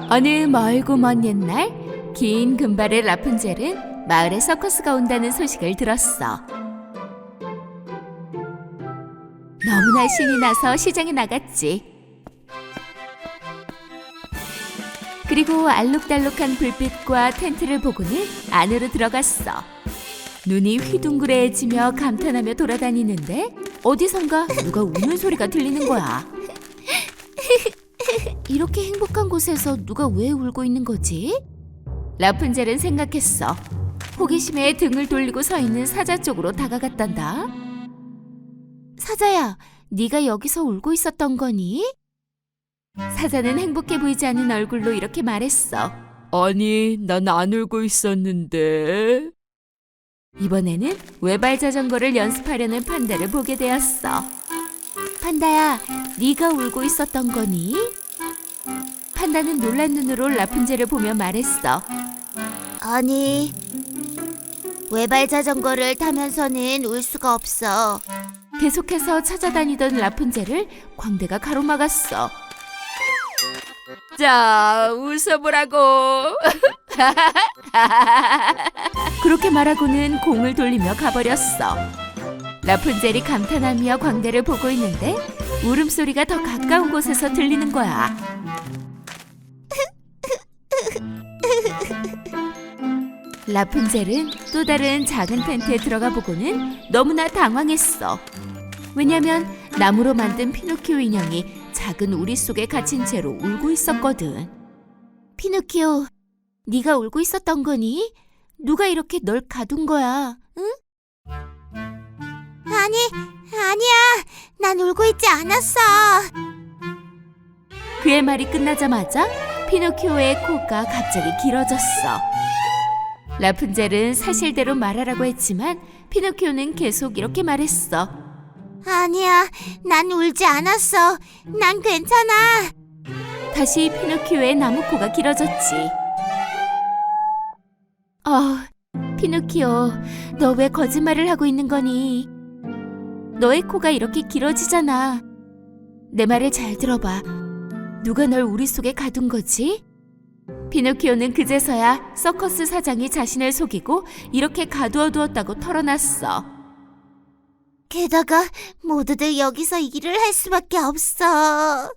어느 멀고 먼 옛날 긴 금발의 라푼젤은 마을에 서커스가 온다는 소식을 들었어. 너무나 신이 나서 시장에 나갔지. 그리고 알록달록한 불빛과 텐트를 보고는 안으로 들어갔어. 눈이 휘둥그레해지며 감탄하며 돌아다니는데 어디선가 누가 우는 소리가 들리는 거야. 이렇게 행복한 곳에서 누가 왜 울고 있는 거지? 라푼젤은 생각했어. 호기심에 등을 돌리고 서 있는 사자 쪽으로 다가갔단다. 사자야, 네가 여기서 울고 있었던 거니? 사자는 행복해 보이지 않는 얼굴로 이렇게 말했어. 아니, 난 안 울고 있었는데. 이번에는 외발 자전거를 연습하려는 판다를 보게 되었어. 판다야, 네가 울고 있었던 거니? 판다는 놀란 눈으로 라푼젤을 보며 말했어. 아니, 외발 자전거를 타면서는 울 수가 없어. 계속해서 찾아다니던 라푼젤을 광대가 가로막았어. 자, 웃어보라고. 그렇게 말하고는 공을 돌리며 가버렸어. 라푼젤이 감탄하며 광대를 보고 있는데 울음소리가 더 가까운 곳에서 들리는 거야. 라푼젤은 또 다른 작은 텐트에 들어가 보고는 너무나 당황했어. 왜냐면 나무로 만든 피노키오 인형이 작은 우리 속에 갇힌 채로 울고 있었거든. 피노키오, 네가 울고 있었던 거니? 누가 이렇게 널 가둔 거야, 응? 아니야. 난 울고 있지 않았어. 그의 말이 끝나자마자 피노키오의 코가 갑자기 길어졌어. 라푼젤은 사실대로 말하라고 했지만 피노키오는 계속 이렇게 말했어. 아니야, 난 울지 않았어. 난 괜찮아. 다시 피노키오의 나무코가 길어졌지. 피노키오, 너 왜 거짓말을 하고 있는 거니? 너의 코가 이렇게 길어지잖아. 내 말을 잘 들어봐. 누가 널 우리 속에 가둔 거지? 피노키오는 그제서야 서커스 사장이 자신을 속이고 이렇게 가두어 두었다고 털어놨어. 게다가 모두들 여기서 일을 할 수밖에 없어.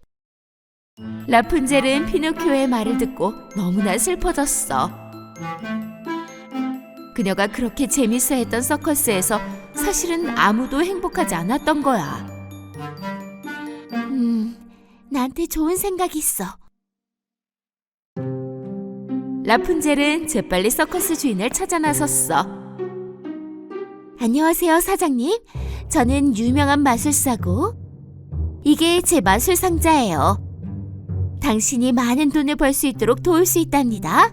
라푼젤은 피노키오의 말을 듣고 너무나 슬퍼졌어. 그녀가 그렇게 재밌어했던 서커스에서 사실은 아무도 행복하지 않았던 거야. 나한테 좋은 생각이 있어. 라푼젤은 재빨리 서커스 주인을 찾아 나섰어. 안녕하세요, 사장님. 저는 유명한 마술사고 이게 제 마술 상자예요. 당신이 많은 돈을 벌 수 있도록 도울 수 있답니다.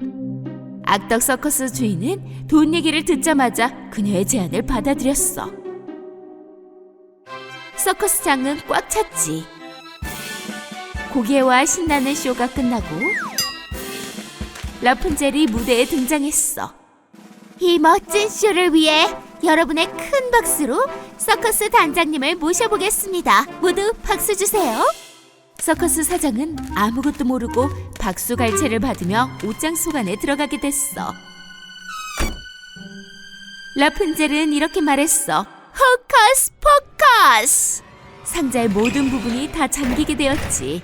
악덕 서커스 주인은 돈 얘기를 듣자마자 그녀의 제안을 받아들였어. 서커스장은 꽉 찼지. 고개와 신나는 쇼가 끝나고 라푼젤이 무대에 등장했어. 이 멋진 쇼를 위해 여러분의 큰 박수로 서커스 단장님을 모셔보겠습니다. 모두 박수 주세요. 서커스 사장은 아무것도 모르고 박수 갈채를 받으며 옷장 속 안에 들어가게 됐어. 라푼젤은 이렇게 말했어. 호커스 포커스! 상자의 모든 부분이 다 잠기게 되었지.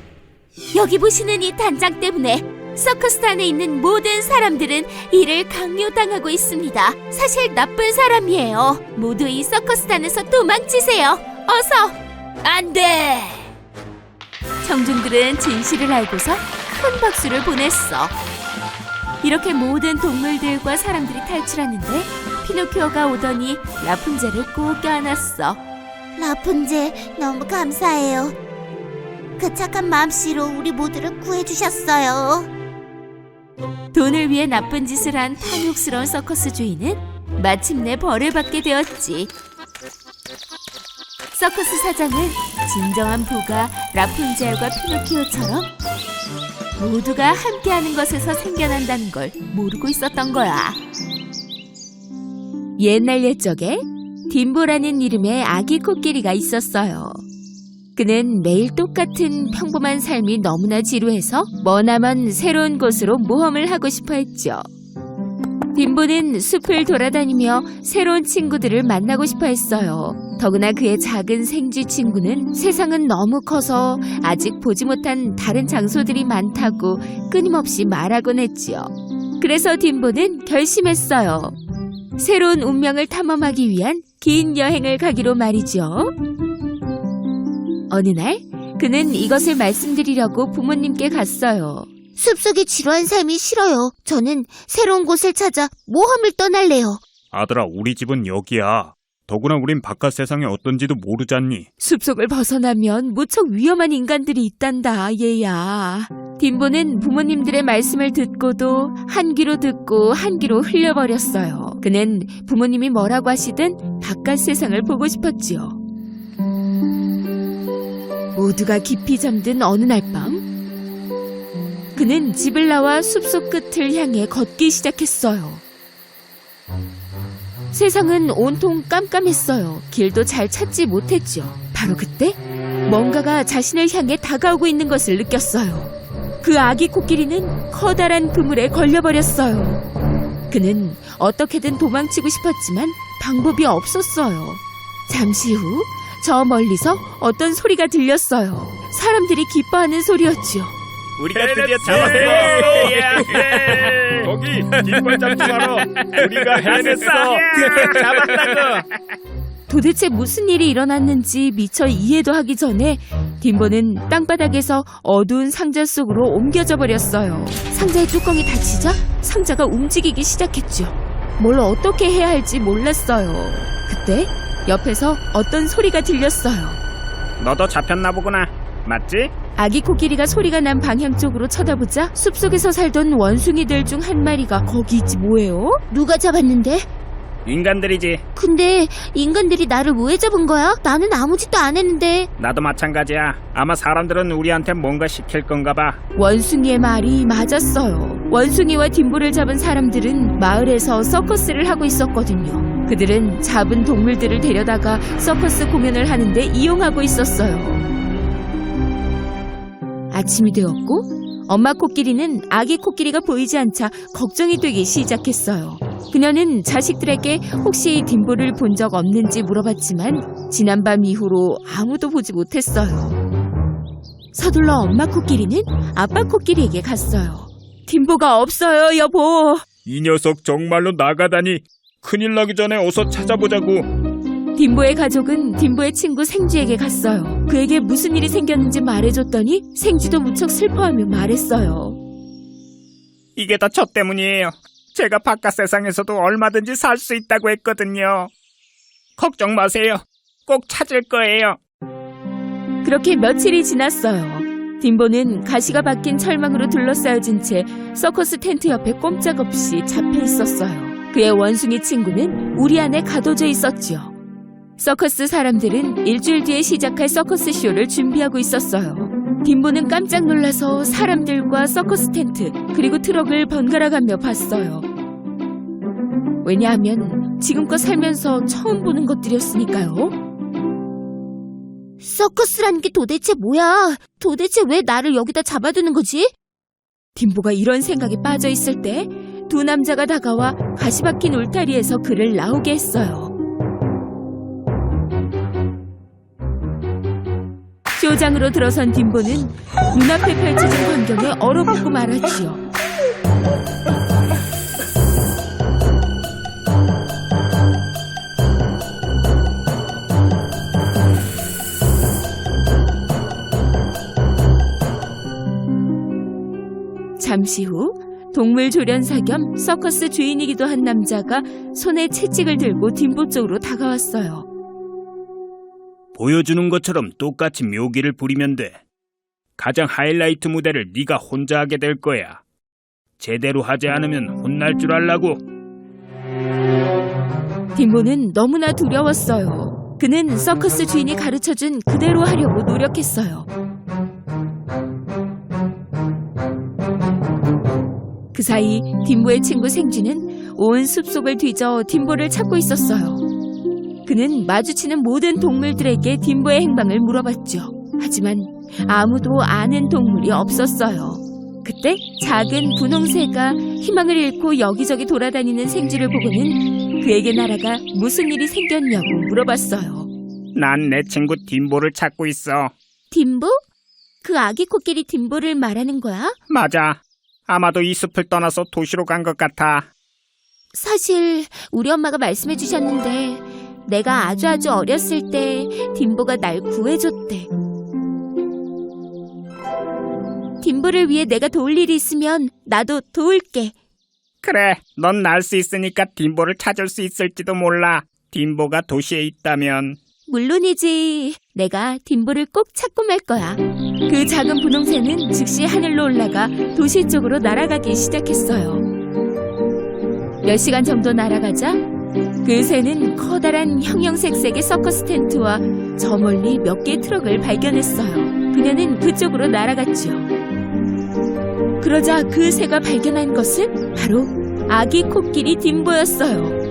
여기 보시는 이 단장 때문에 서커스단에 있는 모든 사람들은 이를 강요당하고 있습니다. 사실 나쁜 사람이에요. 모두 이 서커스단에서 도망치세요. 어서! 안 돼! 청중들은 진실을 알고서 큰 박수를 보냈어. 이렇게 모든 동물들과 사람들이 탈출하는데 피노키오가 오더니 라푼젤을 꼭 껴안았어. 라푼젤, 너무 감사해요. 그 착한 마음씨로 우리 모두를 구해주셨어요. 돈을 위해 나쁜 짓을 한 탐욕스러운 서커스 주인은 마침내 벌을 받게 되었지. 서커스 사장은 진정한 부가 라푼젤과 피노키오처럼 모두가 함께하는 것에서 생겨난다는 걸 모르고 있었던 거야. 옛날 옛적에 딤보라는 이름의 아기 코끼리가 있었어요. 그는 매일 똑같은 평범한 삶이 너무나 지루해서 머나먼 새로운 곳으로 모험을 하고 싶어 했죠. 딘보는 숲을 돌아다니며 새로운 친구들을 만나고 싶어 했어요. 더구나 그의 작은 생쥐 친구는 세상은 너무 커서 아직 보지 못한 다른 장소들이 많다고 끊임없이 말하곤 했지요. 그래서 딘보는 결심했어요. 새로운 운명을 탐험하기 위한 긴 여행을 가기로 말이죠. 어느 날 그는 이것을 말씀드리려고 부모님께 갔어요. 숲속의 지루한 삶이 싫어요. 저는 새로운 곳을 찾아 모험을 떠날래요. 아들아, 우리 집은 여기야. 더구나 우린 바깥 세상이 어떤지도 모르잖니. 숲속을 벗어나면 무척 위험한 인간들이 있단다, 얘야. 딘보는 부모님들의 말씀을 듣고도 한 귀로 듣고 한 귀로 흘려버렸어요. 그는 부모님이 뭐라고 하시든 바깥 세상을 보고 싶었지요. 모두가 깊이 잠든 어느 날 밤, 그는 집을 나와 숲속 끝을 향해 걷기 시작했어요. 세상은 온통 깜깜했어요. 길도 잘 찾지 못했죠. 바로 그때 뭔가가 자신을 향해 다가오고 있는 것을 느꼈어요. 그 아기 코끼리는 커다란 그물에 걸려버렸어요. 그는 어떻게든 도망치고 싶었지만 방법이 없었어요. 잠시 후 저 멀리서 어떤 소리가 들렸어요. 사람들이 기뻐하는 소리였지요. 우리가 드디어 잡았어. 거기 뒷발 잡지 마라. 우리가 해냈어. 잡았다고. 도대체 무슨 일이 일어났는지 미처 이해도 하기 전에 딘보는 땅바닥에서 어두운 상자 속으로 옮겨져 버렸어요. 상자의 뚜껑이 닫히자 상자가 움직이기 시작했죠. 뭘 어떻게 해야 할지 몰랐어요. 그때 옆에서 어떤 소리가 들렸어요. 너도 잡혔나 보구나. 맞지? 아기 코끼리가 소리가 난 방향 쪽으로 쳐다보자 숲속에서 살던 원숭이들 중 한 마리가 거기 있지 뭐예요? 누가 잡았는데? 인간들이지. 근데 인간들이 나를 왜 잡은 거야? 나는 아무 짓도 안 했는데. 나도 마찬가지야. 아마 사람들은 우리한테 뭔가 시킬 건가 봐. 원숭이의 말이 맞았어요. 원숭이와 딘보를 잡은 사람들은 마을에서 서커스를 하고 있었거든요. 그들은 잡은 동물들을 데려다가 서커스 공연을 하는데 이용하고 있었어요. 아침이 되었고 엄마 코끼리는 아기 코끼리가 보이지 않자 걱정이 되기 시작했어요. 그녀는 자식들에게 혹시 딘보를 본 적 없는지 물어봤지만 지난밤 이후로 아무도 보지 못했어요. 서둘러 엄마 코끼리는 아빠 코끼리에게 갔어요. 딘보가 없어요, 여보. 이 녀석 정말로 나가다니. 큰일 나기 전에 어서 찾아보자고. 딘보의 가족은 딘보의 친구 생쥐에게 갔어요. 그에게 무슨 일이 생겼는지 말해줬더니 생쥐도 무척 슬퍼하며 말했어요. 이게 다 저 때문이에요. 제가 바깥 세상에서도 얼마든지 살 수 있다고 했거든요. 걱정 마세요. 꼭 찾을 거예요. 그렇게 며칠이 지났어요. 딘보는 가시가 박힌 철망으로 둘러싸여진 채 서커스 텐트 옆에 꼼짝없이 잡혀 있었어요. 그의 원숭이 친구는 우리 안에 가둬져 있었지요. 서커스 사람들은 일주일 뒤에 시작할 서커스 쇼를 준비하고 있었어요. 딘보는 깜짝 놀라서 사람들과 서커스 텐트 그리고 트럭을 번갈아가며 봤어요. 왜냐하면 지금껏 살면서 처음 보는 것들이었으니까요. 서커스라는 게 도대체 뭐야? 도대체 왜 나를 여기다 잡아두는 거지? 딘보가 이런 생각에 빠져 있을 때 두 남자가 다가와 가시 박힌 울타리에서 그를 나오게 했어요. 쇼장으로 들어선 딘보는 눈앞에 펼쳐진 광경에 얼어붙고 말았지요. 잠시 후 동물 조련사 겸 서커스 주인이기도 한 남자가 손에 채찍을 들고 딘보 쪽으로 다가왔어요. 보여주는 것처럼 똑같이 묘기를 부리면 돼. 가장 하이라이트 무대를 네가 혼자 하게 될 거야. 제대로 하지 않으면 혼날 줄 알라고. 딘보는 너무나 두려웠어요. 그는 서커스 주인이 가르쳐준 그대로 하려고 노력했어요. 그 사이 딘보의 친구 생쥐는 온 숲속을 뒤져 딘보를 찾고 있었어요. 그는 마주치는 모든 동물들에게 딘보의 행방을 물어봤죠. 하지만 아무도 아는 동물이 없었어요. 그때 작은 분홍새가 희망을 잃고 여기저기 돌아다니는 생쥐를 보고는 그에게 날아가 무슨 일이 생겼냐고 물어봤어요. 난 내 친구 딤보를 찾고 있어. 딤보? 그 아기 코끼리 딤보를 말하는 거야? 맞아. 아마도 이 숲을 떠나서 도시로 간 것 같아. 사실 우리 엄마가 말씀해 주셨는데 내가 아주 어렸을 때 딤보가 날 구해줬대. 딤보를 위해 내가 도울 일이 있으면 나도 도울게. 그래, 넌 날 수 있으니까 딤보를 찾을 수 있을지도 몰라. 딤보가 도시에 있다면. 물론이지. 내가 딤보를 꼭 찾고 말 거야. 그 작은 분홍새는 즉시 하늘로 올라가 도시 쪽으로 날아가기 시작했어요. 몇 시간 정도 날아가자 그 새는 커다란 형형색색의 서커스 텐트와 저 멀리 몇 개의 트럭을 발견했어요. 그녀는 그쪽으로 날아갔죠. 그러자 그 새가 발견한 것은 바로 아기 코끼리 딤보였어요.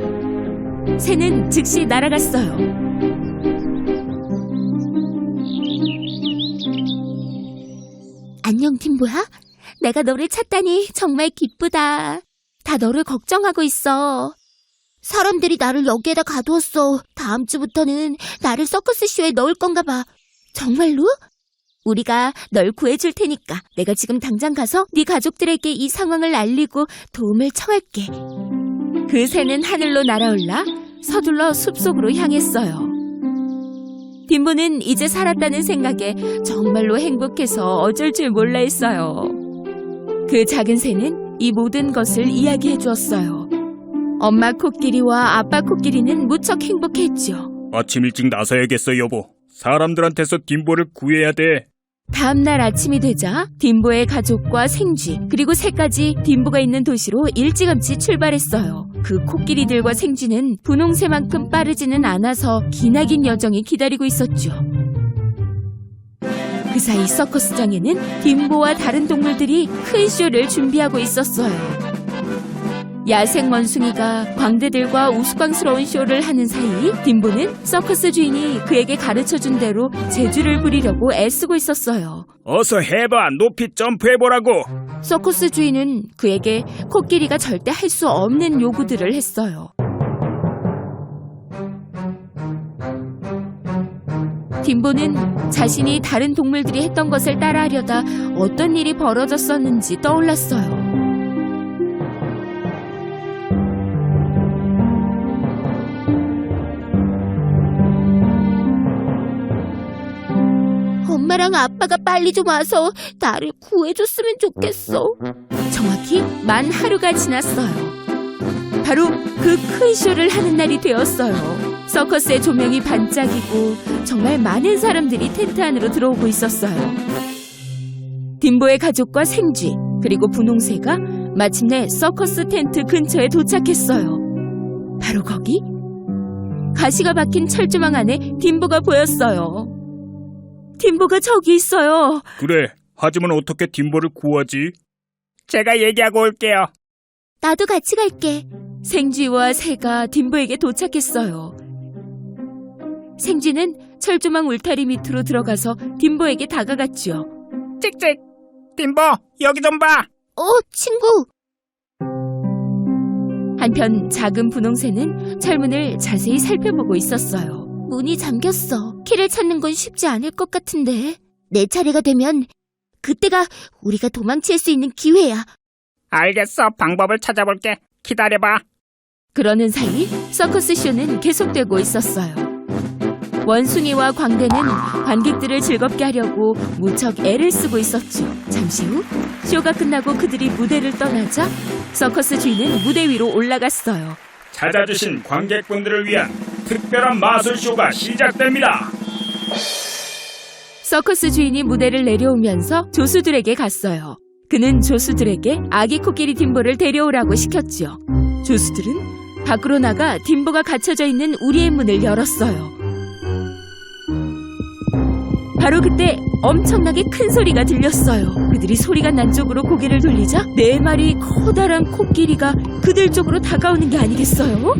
새는 즉시 날아갔어요. 안녕 딤보야? 내가 너를 찾다니 정말 기쁘다. 다 너를 걱정하고 있어. 사람들이 나를 여기에다 가두었어. 다음 주부터는 나를 서커스 쇼에 넣을 건가 봐. 정말로? 우리가 널 구해줄 테니까 내가 지금 당장 가서 네 가족들에게 이 상황을 알리고 도움을 청할게. 그 새는 하늘로 날아올라 서둘러 숲속으로 향했어요. 딤보는 이제 살았다는 생각에 정말로 행복해서 어쩔 줄 몰라 했어요. 그 작은 새는 이 모든 것을 이야기해 주었어요. 엄마 코끼리와 아빠 코끼리는 무척 행복했죠. 아침 일찍 나서야겠어, 여보. 사람들한테서 딤보를 구해야 돼. 다음 날 아침이 되자 딤보의 가족과 생쥐 그리고 새까지 딤보가 있는 도시로 일찌감치 출발했어요. 그 코끼리들과 생쥐는 분홍새만큼 빠르지는 않아서 기나긴 여정이 기다리고 있었죠. 그 사이 서커스장에는 딤보와 다른 동물들이 큰 쇼를 준비하고 있었어요. 야생 원숭이가 광대들과 우스꽝스러운 쇼를 하는 사이 딤보는 서커스 주인이 그에게 가르쳐준 대로 재주를 부리려고 애쓰고 있었어요. 어서 해봐. 높이 점프해보라고. 서커스 주인은 그에게 코끼리가 절대 할 수 없는 요구들을 했어요. 딤보는 자신이 다른 동물들이 했던 것을 따라하려다 어떤 일이 벌어졌었는지 떠올랐어요. 엄마랑 아빠가 빨리 좀 와서 나를 구해줬으면 좋겠어. 정확히 만 하루가 지났어요. 바로 그 큰 쇼를 하는 날이 되었어요. 서커스의 조명이 반짝이고 정말 많은 사람들이 텐트 안으로 들어오고 있었어요. 딤보의 가족과 생쥐 그리고 분홍새가 마침내 서커스 텐트 근처에 도착했어요. 바로 거기 가시가 박힌 철조망 안에 딤보가 보였어요. 딤보가 저기 있어요. 그래, 하지만 어떻게 딤보를 구하지? 제가 얘기하고 올게요. 나도 같이 갈게. 생쥐와 새가 딤보에게 도착했어요. 생쥐는 철조망 울타리 밑으로 들어가서 딤보에게 다가갔죠. 찍찍! 딤보, 여기 좀 봐! 친구. 한편 작은 분홍새는 철문을 자세히 살펴보고 있었어요. 문이 잠겼어. 키를 찾는 건 쉽지 않을 것 같은데. 내 차례가 되면 그때가 우리가 도망칠 수 있는 기회야. 알겠어. 방법을 찾아볼게. 기다려봐. 그러는 사이 서커스 쇼는 계속되고 있었어요. 원숭이와 광대는 관객들을 즐겁게 하려고 무척 애를 쓰고 있었죠. 잠시 후 쇼가 끝나고 그들이 무대를 떠나자 서커스 주인은 무대 위로 올라갔어요. 찾아주신 관객분들을 위한 특별한 마술쇼가 시작됩니다. 서커스 주인이 무대를 내려오면서 조수들에게 갔어요. 그는 조수들에게 아기 코끼리 딤보를 데려오라고 시켰죠. 조수들은 밖으로 나가 딤보가 갇혀져 있는 우리의 문을 열었어요. 바로 그때 엄청나게 큰 소리가 들렸어요. 그들이 소리가 난 쪽으로 고개를 돌리자 4마리 커다란 코끼리가 그들 쪽으로 다가오는 게 아니겠어요?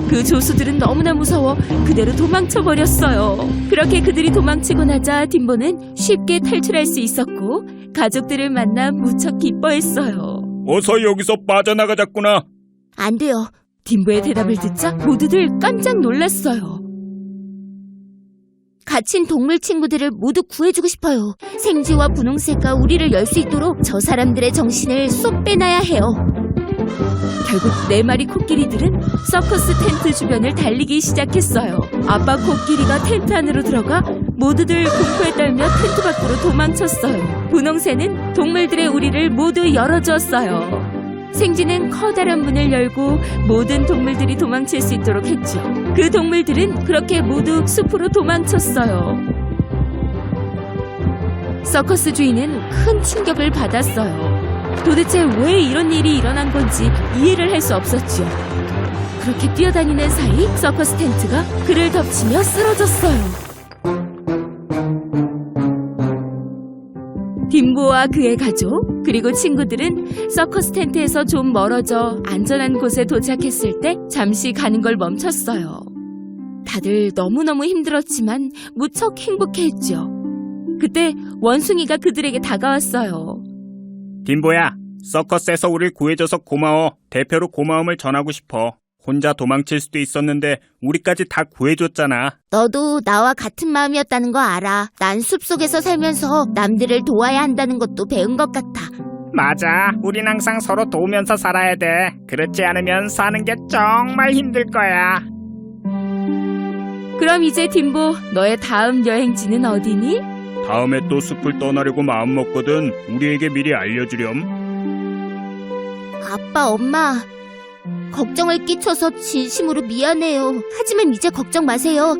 그 조수들은 너무나 무서워 그대로 도망쳐 버렸어요. 그렇게 그들이 도망치고 나자 딤보는 쉽게 탈출할 수 있었고 가족들을 만나 무척 기뻐했어요. 어서 여기서 빠져나가자꾸나. 안 돼요. 딤보의 대답을 듣자 모두들 깜짝 놀랐어요. 갇힌 동물 친구들을 모두 구해주고 싶어요. 생쥐와 분홍새가 우리를 열 수 있도록 저 사람들의 정신을 쏙 빼놔야 해요. 결국 4마리 코끼리들은 서커스 텐트 주변을 달리기 시작했어요. 아빠 코끼리가 텐트 안으로 들어가 모두들 공포에 떨며 텐트 밖으로 도망쳤어요. 분홍새는 동물들의 우리를 모두 열어주었어요. 생쥐는 커다란 문을 열고 모든 동물들이 도망칠 수 있도록 했죠. 그 동물들은 그렇게 모두 숲으로 도망쳤어요. 서커스 주인은 큰 충격을 받았어요. 도대체 왜 이런 일이 일어난 건지 이해를 할 수 없었죠. 그렇게 뛰어다니는 사이 서커스 텐트가 그를 덮치며 쓰러졌어요. 딤보와 그의 가족 그리고 친구들은 서커스 텐트에서 좀 멀어져 안전한 곳에 도착했을 때 잠시 가는 걸 멈췄어요. 다들 너무너무 힘들었지만 무척 행복해했죠. 그때 원숭이가 그들에게 다가왔어요. 딤보야, 서커스에서 우릴 구해줘서 고마워. 대표로 고마움을 전하고 싶어. 혼자 도망칠 수도 있었는데 우리까지 다 구해줬잖아. 너도 나와 같은 마음이었다는 거 알아. 난 숲속에서 살면서 남들을 도와야 한다는 것도 배운 것 같아. 맞아. 우린 항상 서로 도우면서 살아야 돼. 그렇지 않으면 사는 게 정말 힘들 거야. 그럼 이제 딤보, 너의 다음 여행지는 어디니? 다음에 또 숲을 떠나려고 마음먹거든. 우리에게 미리 알려주렴. 아빠, 엄마, 걱정을 끼쳐서 진심으로 미안해요. 하지만 이제 걱정 마세요.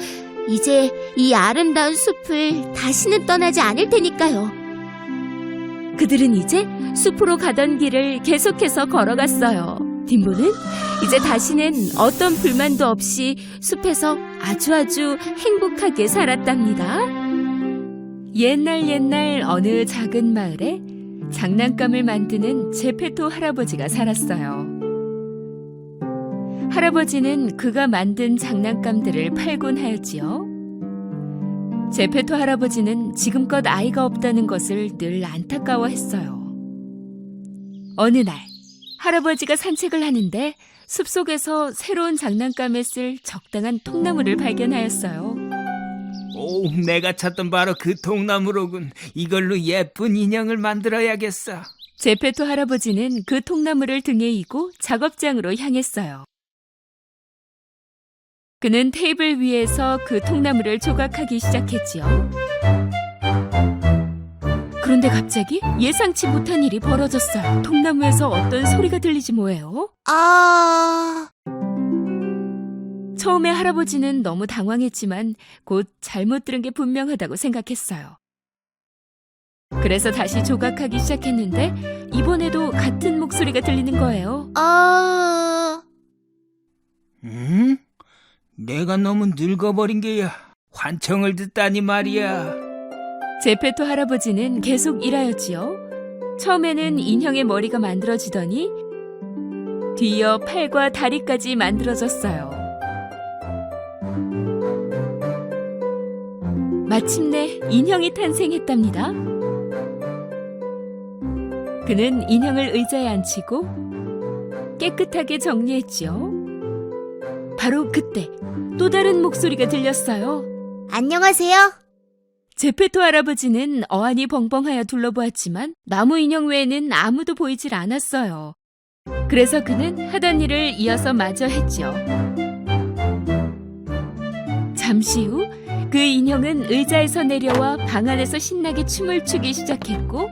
이제 이 아름다운 숲을 다시는 떠나지 않을 테니까요. 그들은 이제 숲으로 가던 길을 계속해서 걸어갔어요. 딤보는 이제 다시는 어떤 불만도 없이 숲에서 아주 행복하게 살았답니다. 옛날 어느 작은 마을에 장난감을 만드는 제페토 할아버지가 살았어요. 할아버지는 그가 만든 장난감들을 팔곤 하였지요. 제페토 할아버지는 지금껏 아이가 없다는 것을 늘 안타까워했어요. 어느 날 할아버지가 산책을 하는데 숲속에서 새로운 장난감에 쓸 적당한 통나무를 발견하였어요. 오, 내가 찾던 바로 그 통나무로군. 이걸로 예쁜 인형을 만들어야겠어. 제페토 할아버지는 그 통나무를 등에 이고 작업장으로 향했어요. 그는 테이블 위에서 그 통나무를 조각하기 시작했지요. 그런데 갑자기 예상치 못한 일이 벌어졌어요. 통나무에서 어떤 소리가 들리지 뭐예요? 아... 처음에 할아버지는 너무 당황했지만 곧 잘못 들은 게 분명하다고 생각했어요. 그래서 다시 조각하기 시작했는데 이번에도 같은 목소리가 들리는 거예요. 응? 내가 너무 늙어버린 게야. 환청을 듣다니 말이야. 제페토 할아버지는 계속 일하였지요. 처음에는 인형의 머리가 만들어지더니 뒤이어 팔과 다리까지 만들어졌어요. 마침내 인형이 탄생했답니다. 그는 인형을 의자에 앉히고 깨끗하게 정리했지요. 바로 그때 또 다른 목소리가 들렸어요. 안녕하세요. 제페토 할아버지는 어안이 벙벙하여 둘러보았지만 나무 인형 외에는 아무도 보이질 않았어요. 그래서 그는 하던 일을 이어서 마저 했죠. 잠시 후 그 인형은 의자에서 내려와 방 안에서 신나게 춤을 추기 시작했고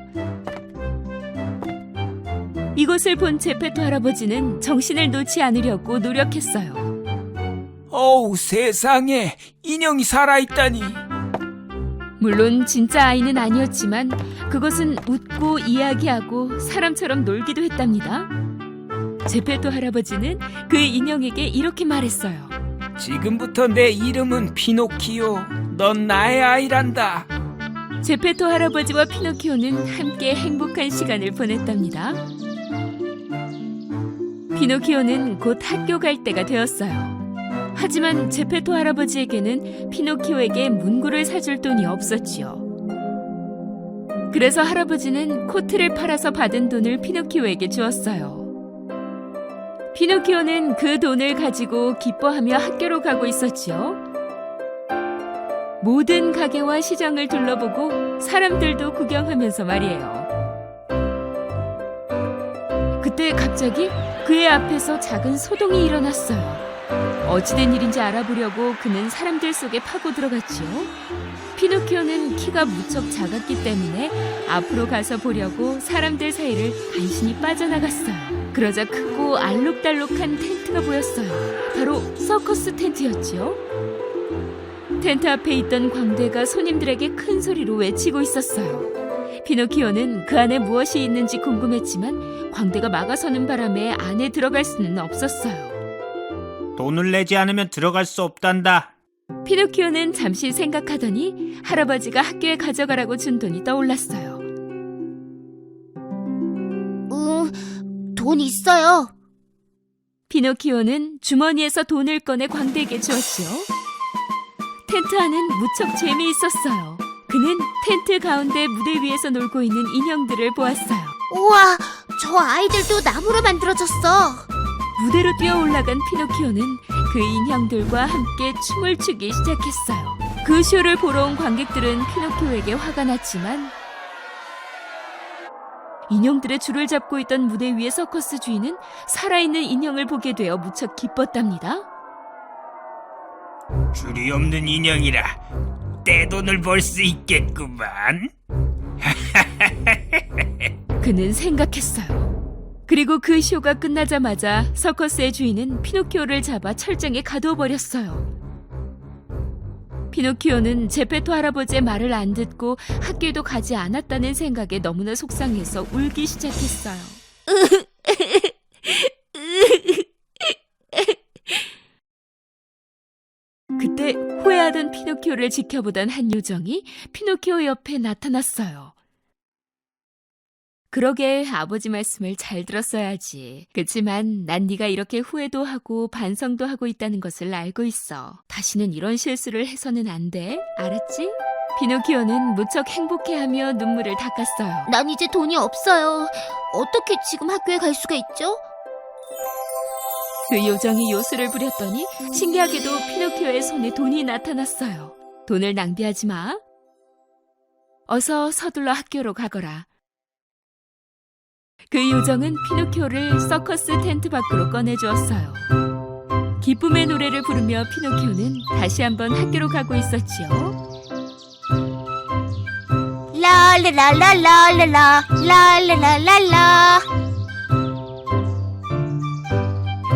이것을 본 제페토 할아버지는 정신을 놓지 않으려고 노력했어요. 어우, 세상에. 인형이 살아있다니. 물론 진짜 아이는 아니었지만 그것은 웃고 이야기하고 사람처럼 놀기도 했답니다. 제페토 할아버지는 그 인형에게 이렇게 말했어요. 지금부터 내 이름은 피노키오. 넌 나의 아이란다. 제페토 할아버지와 피노키오는 함께 행복한 시간을 보냈답니다. 피노키오는 곧 학교 갈 때가 되었어요. 하지만 제페토 할아버지에게는 피노키오에게 문구를 사줄 돈이 없었지요. 그래서 할아버지는 코트를 팔아서 받은 돈을 피노키오에게 주었어요. 피노키오는 그 돈을 가지고 기뻐하며 학교로 가고 있었지요. 모든 가게와 시장을 둘러보고 사람들도 구경하면서 말이에요. 그때 갑자기 그의 앞에서 작은 소동이 일어났어요. 어찌된 일인지 알아보려고 그는 사람들 속에 파고 들어갔지요. 피노키오는 키가 무척 작았기 때문에 앞으로 가서 보려고 사람들 사이를 간신히 빠져나갔어요. 그러자 크고 알록달록한 텐트가 보였어요. 바로 서커스 텐트였지요. 텐트 앞에 있던 광대가 손님들에게 큰 소리로 외치고 있었어요. 피노키오는 그 안에 무엇이 있는지 궁금했지만 광대가 막아서는 바람에 안에 들어갈 수는 없었어요. 돈을 내지 않으면 들어갈 수 없단다. 피노키오는 잠시 생각하더니 할아버지가 학교에 가져가라고 준 돈이 떠올랐어요. 돈 있어요. 피노키오는 주머니에서 돈을 꺼내 광대에게 주었지요. 텐트 안은 무척 재미있었어요. 그는 텐트 가운데 무대 위에서 놀고 있는 인형들을 보았어요. 우와, 저 아이들도 나무로 만들어졌어. 무대로 뛰어 올라간 피노키오는 그 인형들과 함께 춤을 추기 시작했어요. 그 쇼를 보러 온 관객들은 피노키오에게 화가 났지만 인형들의 줄을 잡고 있던 무대 위의 서커스 주인은 살아있는 인형을 보게 되어 무척 기뻤답니다. 줄이 없는 인형이라 떼돈을 벌 수 있겠구만. 그는 생각했어요. 그리고 그 쇼가 끝나자마자 서커스의 주인은 피노키오를 잡아 철장에 가두어 버렸어요. 피노키오는 제페토 할아버지의 말을 안 듣고 학교에도 가지 않았다는 생각에 너무나 속상해서 울기 시작했어요. 그때 후회하던 피노키오를 지켜보던 한 요정이 피노키오 옆에 나타났어요. 그러게 아버지 말씀을 잘 들었어야지. 그치만 난 네가 이렇게 후회도 하고 반성도 하고 있다는 것을 알고 있어. 다시는 이런 실수를 해서는 안 돼. 알았지? 피노키오는 무척 행복해하며 눈물을 닦았어요. 난 이제 돈이 없어요. 어떻게 지금 학교에 갈 수가 있죠? 그 요정이 요술을 부렸더니 신기하게도 피노키오의 손에 돈이 나타났어요. 돈을 낭비하지 마. 어서 서둘러 학교로 가거라. 그 요정은 피노키오를 서커스 텐트 밖으로 꺼내주었어요. 기쁨의 노래를 부르며 피노키오는 다시 한번 학교로 가고 있었지요. 라라라라라라라 라라라라라.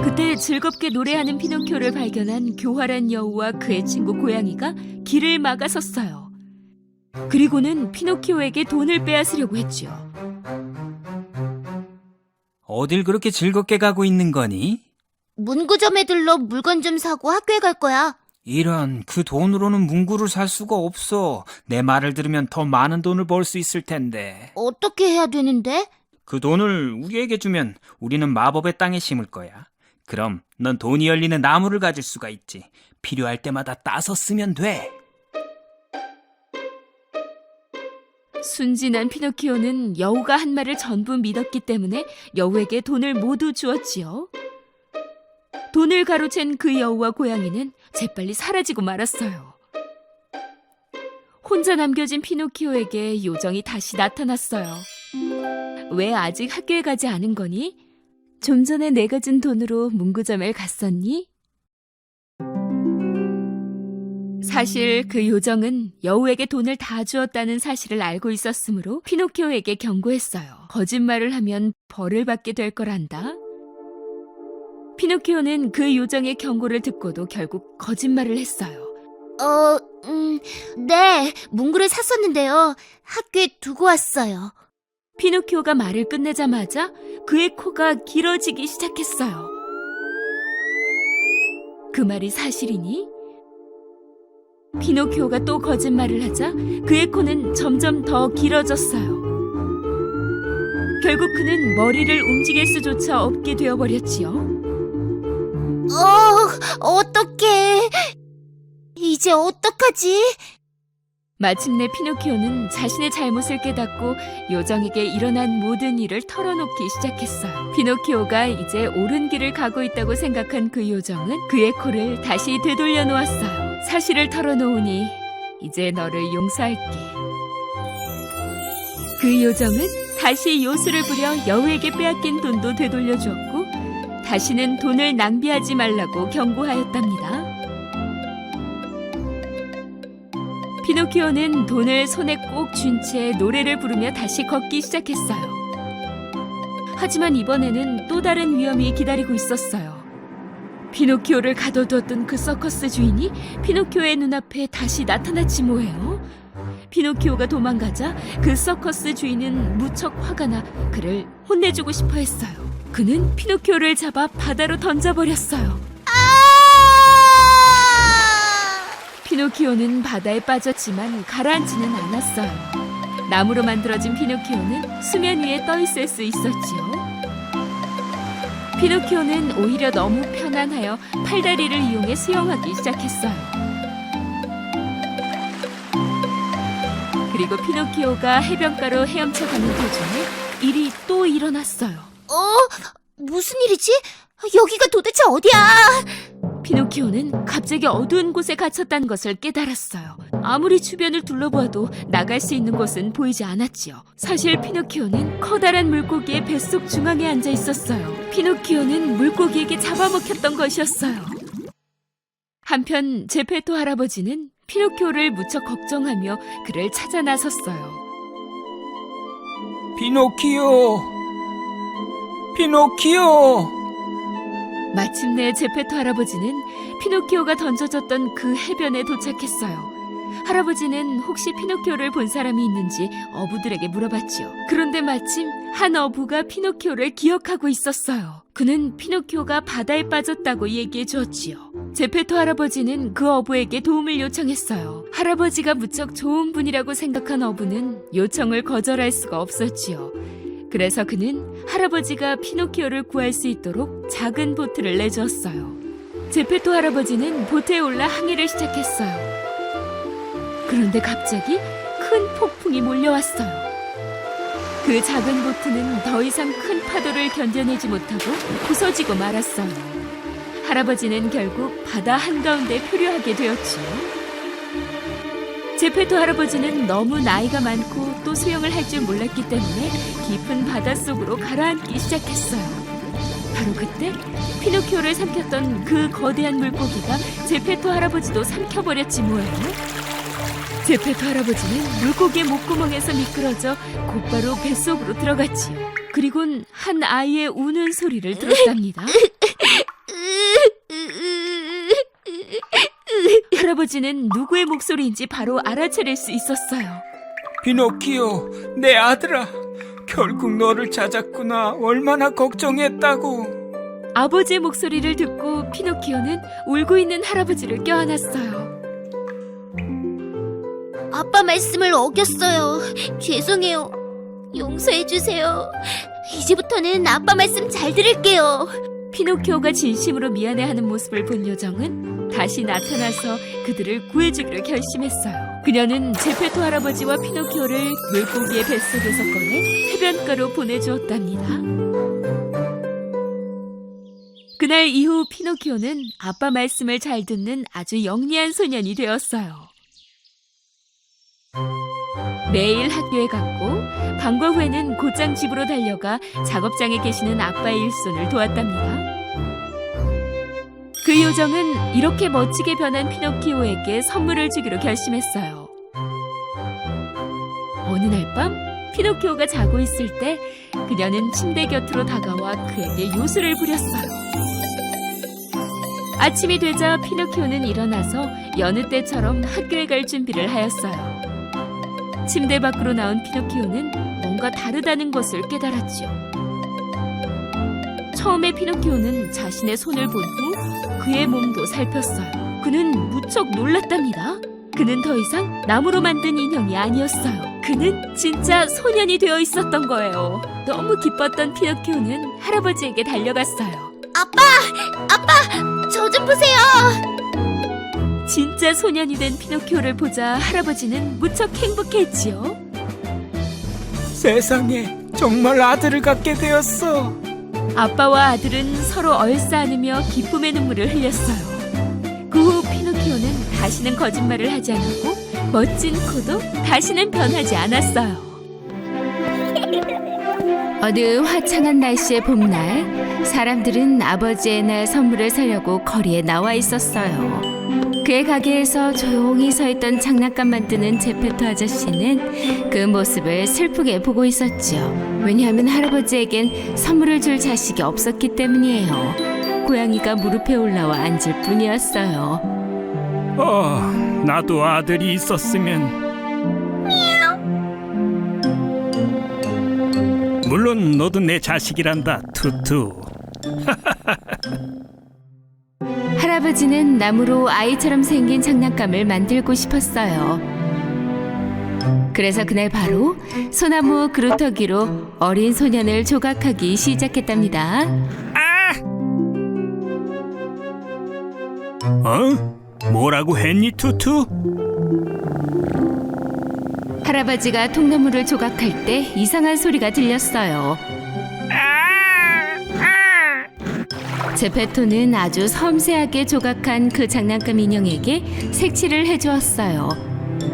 그때 즐겁게 노래하는 피노키오를 발견한 교활한 여우와 그의 친구 고양이가 길을 막아섰어요. 그리고는 피노키오에게 돈을 빼앗으려고 했지요. 어딜 그렇게 즐겁게 가고 있는 거니? 문구점에 들러 물건 좀 사고 학교에 갈 거야. 이런, 그 돈으로는 문구를 살 수가 없어. 내 말을 들으면 더 많은 돈을 벌 수 있을 텐데. 어떻게 해야 되는데? 그 돈을 우리에게 주면 우리는 마법의 땅에 심을 거야. 그럼 넌 돈이 열리는 나무를 가질 수가 있지. 필요할 때마다 따서 쓰면 돼. 순진한 피노키오는 여우가 한 말을 전부 믿었기 때문에 여우에게 돈을 모두 주었지요. 돈을 가로챈 그 여우와 고양이는 재빨리 사라지고 말았어요. 혼자 남겨진 피노키오에게 요정이 다시 나타났어요. 왜 아직 학교에 가지 않은 거니? 좀 전에 내가 준 돈으로 문구점에 갔었니? 사실 그 요정은 여우에게 돈을 다 주었다는 사실을 알고 있었으므로 피노키오에게 경고했어요. 거짓말을 하면 벌을 받게 될 거란다. 피노키오는 그 요정의 경고를 듣고도 결국 거짓말을 했어요. 네, 문구를 샀었는데요. 학교에 두고 왔어요. 피노키오가 말을 끝내자마자 그의 코가 길어지기 시작했어요. 그 말이 사실이니? 피노키오가 또 거짓말을 하자 그의 코는 점점 더 길어졌어요. 결국 그는 머리를 움직일 수조차 없게 되어버렸지요. 어떡해. 이제 어떡하지? 마침내 피노키오는 자신의 잘못을 깨닫고 요정에게 일어난 모든 일을 털어놓기 시작했어요. 피노키오가 이제 옳은 길을 가고 있다고 생각한 그 요정은 그의 코를 다시 되돌려 놓았어요. 사실을 털어놓으니 이제 너를 용서할게. 그 요정은 다시 요술을 부려 여우에게 빼앗긴 돈도 되돌려주었고 다시는 돈을 낭비하지 말라고 경고하였답니다. 피노키오는 돈을 손에 꼭 쥔 채 노래를 부르며 다시 걷기 시작했어요. 하지만 이번에는 또 다른 위험이 기다리고 있었어요. 피노키오를 가둬두었던 그 서커스 주인이 피노키오의 눈앞에 다시 나타났지 뭐예요. 피노키오가 도망가자 그 서커스 주인은 무척 화가 나 그를 혼내주고 싶어 했어요. 그는 피노키오를 잡아 바다로 던져버렸어요. 피노키오는 바다에 빠졌지만 가라앉지는 않았어요. 나무로 만들어진 피노키오는 수면 위에 떠 있을 수 있었지요. 피노키오는 오히려 너무 편안하여 팔다리를 이용해 수영하기 시작했어요. 그리고 피노키오가 해변가로 헤엄쳐가는 도중에 일이 또 일어났어요. 무슨 일이지? 여기가 도대체 어디야? 피노키오는 갑자기 어두운 곳에 갇혔다는 것을 깨달았어요. 아무리 주변을 둘러보아도 나갈 수 있는 곳은 보이지 않았지요. 사실 피노키오는 커다란 물고기의 뱃속 중앙에 앉아 있었어요. 피노키오는 물고기에게 잡아먹혔던 것이었어요. 한편 제페토 할아버지는 피노키오를 무척 걱정하며 그를 찾아 나섰어요. 피노키오! 피노키오! 마침내 제페토 할아버지는 피노키오가 던져졌던 그 해변에 도착했어요. 할아버지는 혹시 피노키오를 본 사람이 있는지 어부들에게 물어봤지요. 그런데 마침 한 어부가 피노키오를 기억하고 있었어요. 그는 피노키오가 바다에 빠졌다고 얘기해 주었지요. 제페토 할아버지는 그 어부에게 도움을 요청했어요. 할아버지가 무척 좋은 분이라고 생각한 어부는 요청을 거절할 수가 없었지요. 그래서 그는 할아버지가 피노키오를 구할 수 있도록 작은 보트를 내주었어요. 제페토 할아버지는 보트에 올라 항해를 시작했어요. 그런데 갑자기 큰 폭풍이 몰려왔어요. 그 작은 보트는 더 이상 큰 파도를 견뎌내지 못하고 부서지고 말았어요. 할아버지는 결국 바다 한가운데 표류하게 되었지요. 제페토 할아버지는 너무 나이가 많고 또 수영을 할 줄 몰랐기 때문에 깊은 바닷속으로 가라앉기 시작했어요. 바로 그때 피노키오를 삼켰던 그 거대한 물고기가 제페토 할아버지도 삼켜버렸지 뭐예요. 제페토 할아버지는 물고기의 목구멍에서 미끄러져 곧바로 뱃속으로 들어갔지요. 그리곤 한 아이의 우는 소리를 들었답니다. 할아버지는 누구의 목소리인지 바로 알아차릴 수 있었어요. 피노키오, 내 아들아. 결국 너를 찾았구나. 얼마나 걱정했다고. 아버지의 목소리를 듣고 피노키오는 울고 있는 할아버지를 껴안았어요. 아빠 말씀을 어겼어요. 죄송해요. 용서해주세요. 이제부터는 아빠 말씀 잘 들을게요. 피노키오가 진심으로 미안해하는 모습을 본 요정은 다시 나타나서 그들을 구해주기로 결심했어요. 그녀는 제페토 할아버지와 피노키오를 물고기의 뱃속에서 꺼내 해변가로 보내주었답니다. 그날 이후 피노키오는 아빠 말씀을 잘 듣는 아주 영리한 소년이 되었어요. 매일 학교에 갔고 방과 후에는 곧장 집으로 달려가 작업장에 계시는 아빠의 일손을 도왔답니다. 그 요정은 이렇게 멋지게 변한 피노키오에게 선물을 주기로 결심했어요. 어느 날 밤 피노키오가 자고 있을 때 그녀는 침대 곁으로 다가와 그에게 요술을 부렸어요. 아침이 되자 피노키오는 일어나서 여느 때처럼 학교에 갈 준비를 하였어요. 침대 밖으로 나온 피노키오는 뭔가 다르다는 것을 깨달았지요. 처음에 피노키오는 자신의 손을 본 후 그의 몸도 살폈어요. 그는 무척 놀랐답니다. 그는 더 이상 나무로 만든 인형이 아니었어요. 그는 진짜 소년이 되어 있었던 거예요. 너무 기뻤던 피노키오는 할아버지에게 달려갔어요. 아빠! 저 좀 보세요. 진짜 소년이 된 피노키오를 보자 할아버지는 무척 행복했지요. 세상에 정말 아들을 갖게 되었어. 아빠와 아들은 서로 얼싸안으며 기쁨의 눈물을 흘렸어요. 그 후 피노키오는 다시는 거짓말을 하지 않았고 멋진 코도 다시는 변하지 않았어요. 어느 화창한 날씨의 봄날, 사람들은 아버지의 날 선물을 사려고 거리에 나와 있었어요. 그의 가게에서 조용히 서 있던 장난감 만드는 제페토 아저씨는 그 모습을 슬프게 보고 있었죠. 왜냐하면 할아버지에겐 선물을 줄 자식이 없었기 때문이에요. 고양이가 무릎에 올라와 앉을 뿐이었어요. 나도 아들이 있었으면. 물론 너도 내 자식이란다, 투투. 할아버지는 나무로 아이처럼 생긴 장난감을 만들고 싶었어요. 그래서 그날 바로 소나무 그루터기로 어린 소년을 조각하기 시작했답니다. 뭐라고 했니, 투투? 할아버지가 통나무를 조각할 때 이상한 소리가 들렸어요. 제페토는 아주 섬세하게 조각한 그 장난감 인형에게 색칠을 해주었어요.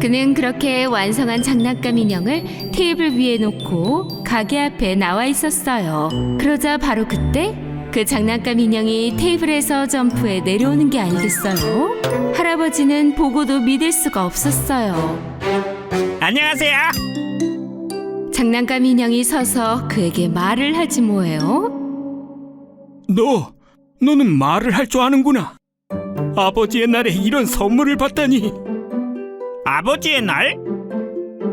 그는 그렇게 완성한 장난감 인형을 테이블 위에 놓고 가게 앞에 나와 있었어요. 그러자 바로 그때 그 장난감 인형이 테이블에서 점프해 내려오는 게 아니겠어요? 할아버지는 보고도 믿을 수가 없었어요. 안녕하세요. 장난감 인형이 서서 그에게 말을 하지 뭐예요? 너는 말을 할 줄 아는구나. 아버지의 날에 이런 선물을 받다니. 아버지의 날?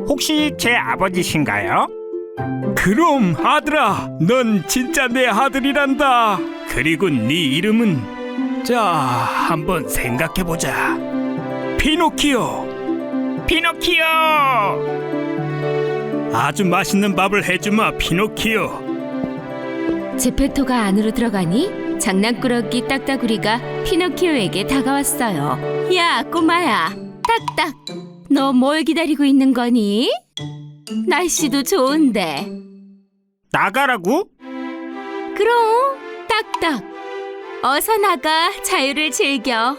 혹시 제 아버지신가요? 그럼 아들아, 넌 진짜 내 아들이란다. 그리고 네 이름은, 자, 한번 생각해보자. 피노키오. 아주 맛있는 밥을 해주마, 피노키오. 제페토가 안으로 들어가니 장난꾸러기 딱따구리가 피노키오에게 다가왔어요. 야, 꼬마야, 딱딱, 너 뭘 기다리고 있는 거니? 날씨도 좋은데. 나가라고? 그럼 딱딱, 어서 나가 자유를 즐겨.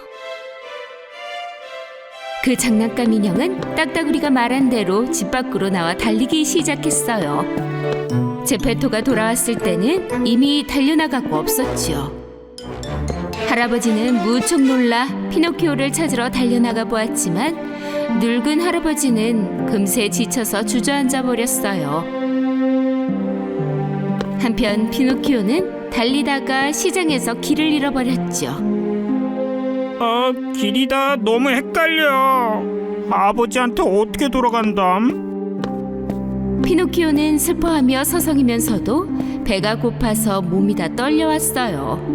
그 장난감 인형은 딱따구리가 말한 대로 집 밖으로 나와 달리기 시작했어요. 제페토가 돌아왔을 때는 이미 달려나가고 없었지요. 할아버지는 무척 놀라 피노키오를 찾으러 달려나가 보았지만 늙은 할아버지는 금세 지쳐서 주저앉아 버렸어요. 한편 피노키오는 달리다가 시장에서 길을 잃어버렸죠. 길이 다 너무 헷갈려. 아버지한테 어떻게 돌아간담? 피노키오는 슬퍼하며 서성이면서도 배가 고파서 몸이 다 떨려왔어요.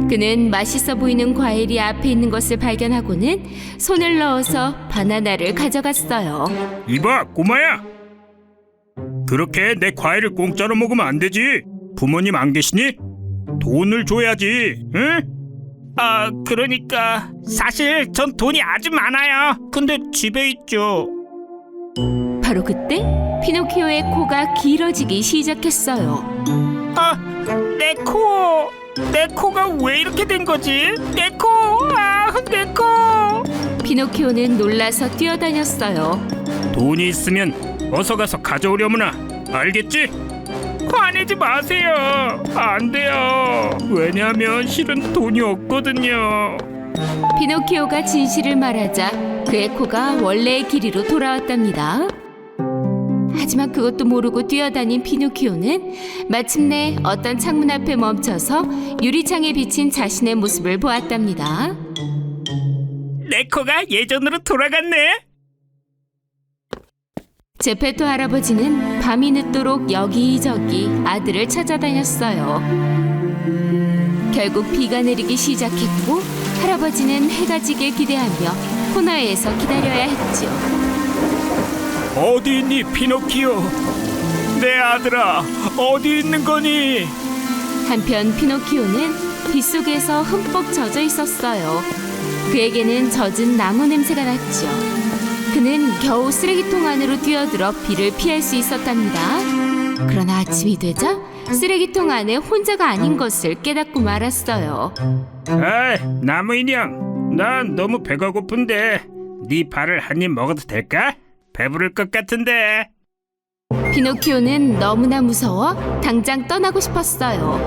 그는 맛있어 보이는 과일이 앞에 있는 것을 발견하고는 손을 넣어서 바나나를 가져갔어요. 이봐, 꼬마야. 그렇게 내 과일을 공짜로 먹으면 안 되지. 부모님 안 계시니? 돈을 줘야지, 응? 그러니까 사실 전 돈이 아주 많아요. 근데 집에 있죠. 바로 그때 피노키오의 코가 길어지기 시작했어요. 내 코가 왜 이렇게 된 거지? 내 코! 피노키오는 놀라서 뛰어다녔어요. 돈이 있으면 어서 가서 가져오려무나. 알겠지? 화내지 마세요. 안 돼요. 왜냐면 실은 돈이 없거든요. 피노키오가 진실을 말하자 그의 코가 원래의 길이로 돌아왔답니다. 하지만 그것도 모르고 뛰어다닌 피노키오는 마침내 어떤 창문 앞에 멈춰서 유리창에 비친 자신의 모습을 보았답니다. 내 코가 예전으로 돌아갔네. 제페토 할아버지는 밤이 늦도록 여기저기 아들을 찾아다녔어요. 결국 비가 내리기 시작했고 할아버지는 해가 지길 기대하며 코너에서 기다려야 했죠. 어디 있니, 피노키오? 내 아들아, 어디 있는 거니? 한편 피노키오는 빗속에서 흠뻑 젖어 있었어요. 그에게는 젖은 나무 냄새가 났죠. 그는 겨우 쓰레기통 안으로 뛰어들어 비를 피할 수 있었답니다. 그러나 아침이 되자 쓰레기통 안에 혼자가 아닌 것을 깨닫고 말았어요. 아이, 나무 인형, 난 너무 배가 고픈데 네 발을 한 입 먹어도 될까? 배부를 것 같은데. 피노키오는 너무나 무서워 당장 떠나고 싶었어요.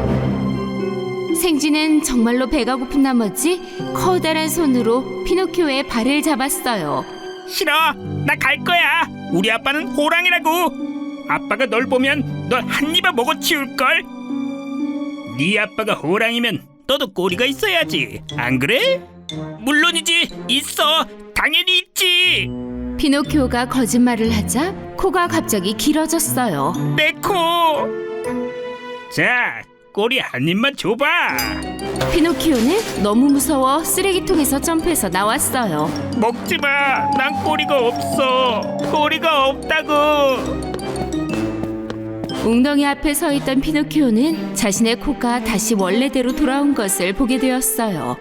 생쥐는 정말로 배가 고픈 나머지 커다란 손으로 피노키오의 발을 잡았어요. 싫어, 나 갈 거야. 우리 아빠는 호랑이라고. 아빠가 널 보면 널 한 입에 먹어 치울걸. 네 아빠가 호랑이면 너도 꼬리가 있어야지, 안 그래? 물론이지, 있어. 당연히 있지. 피노키오가 거짓말을 하자 코가 갑자기 길어졌어요. 내 코. 자, 꼬리 한 입만 줘봐. 피노키오는 너무 무서워 쓰레기통에서 점프해서 나왔어요. 먹지 마. 난 꼬리가 없어. 꼬리가 없다고. 웅덩이 앞에 서 있던 피노키오는 자신의 코가 다시 원래대로 돌아온 것을 보게 되었어요.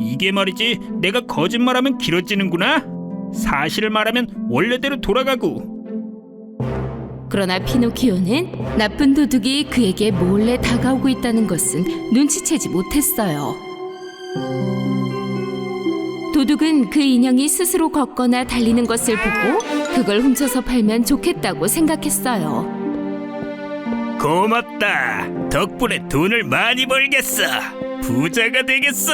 이게 말이지, 내가 거짓말하면 길어지는구나. 사실을 말하면 원래대로 돌아가고. 그러나 피노키오는 나쁜 도둑이 그에게 몰래 다가오고 있다는 것은 눈치채지 못했어요. 도둑은 그 인형이 스스로 걷거나 달리는 것을 보고 그걸 훔쳐서 팔면 좋겠다고 생각했어요. 고맙다. 덕분에 돈을 많이 벌겠어. 부자가 되겠어.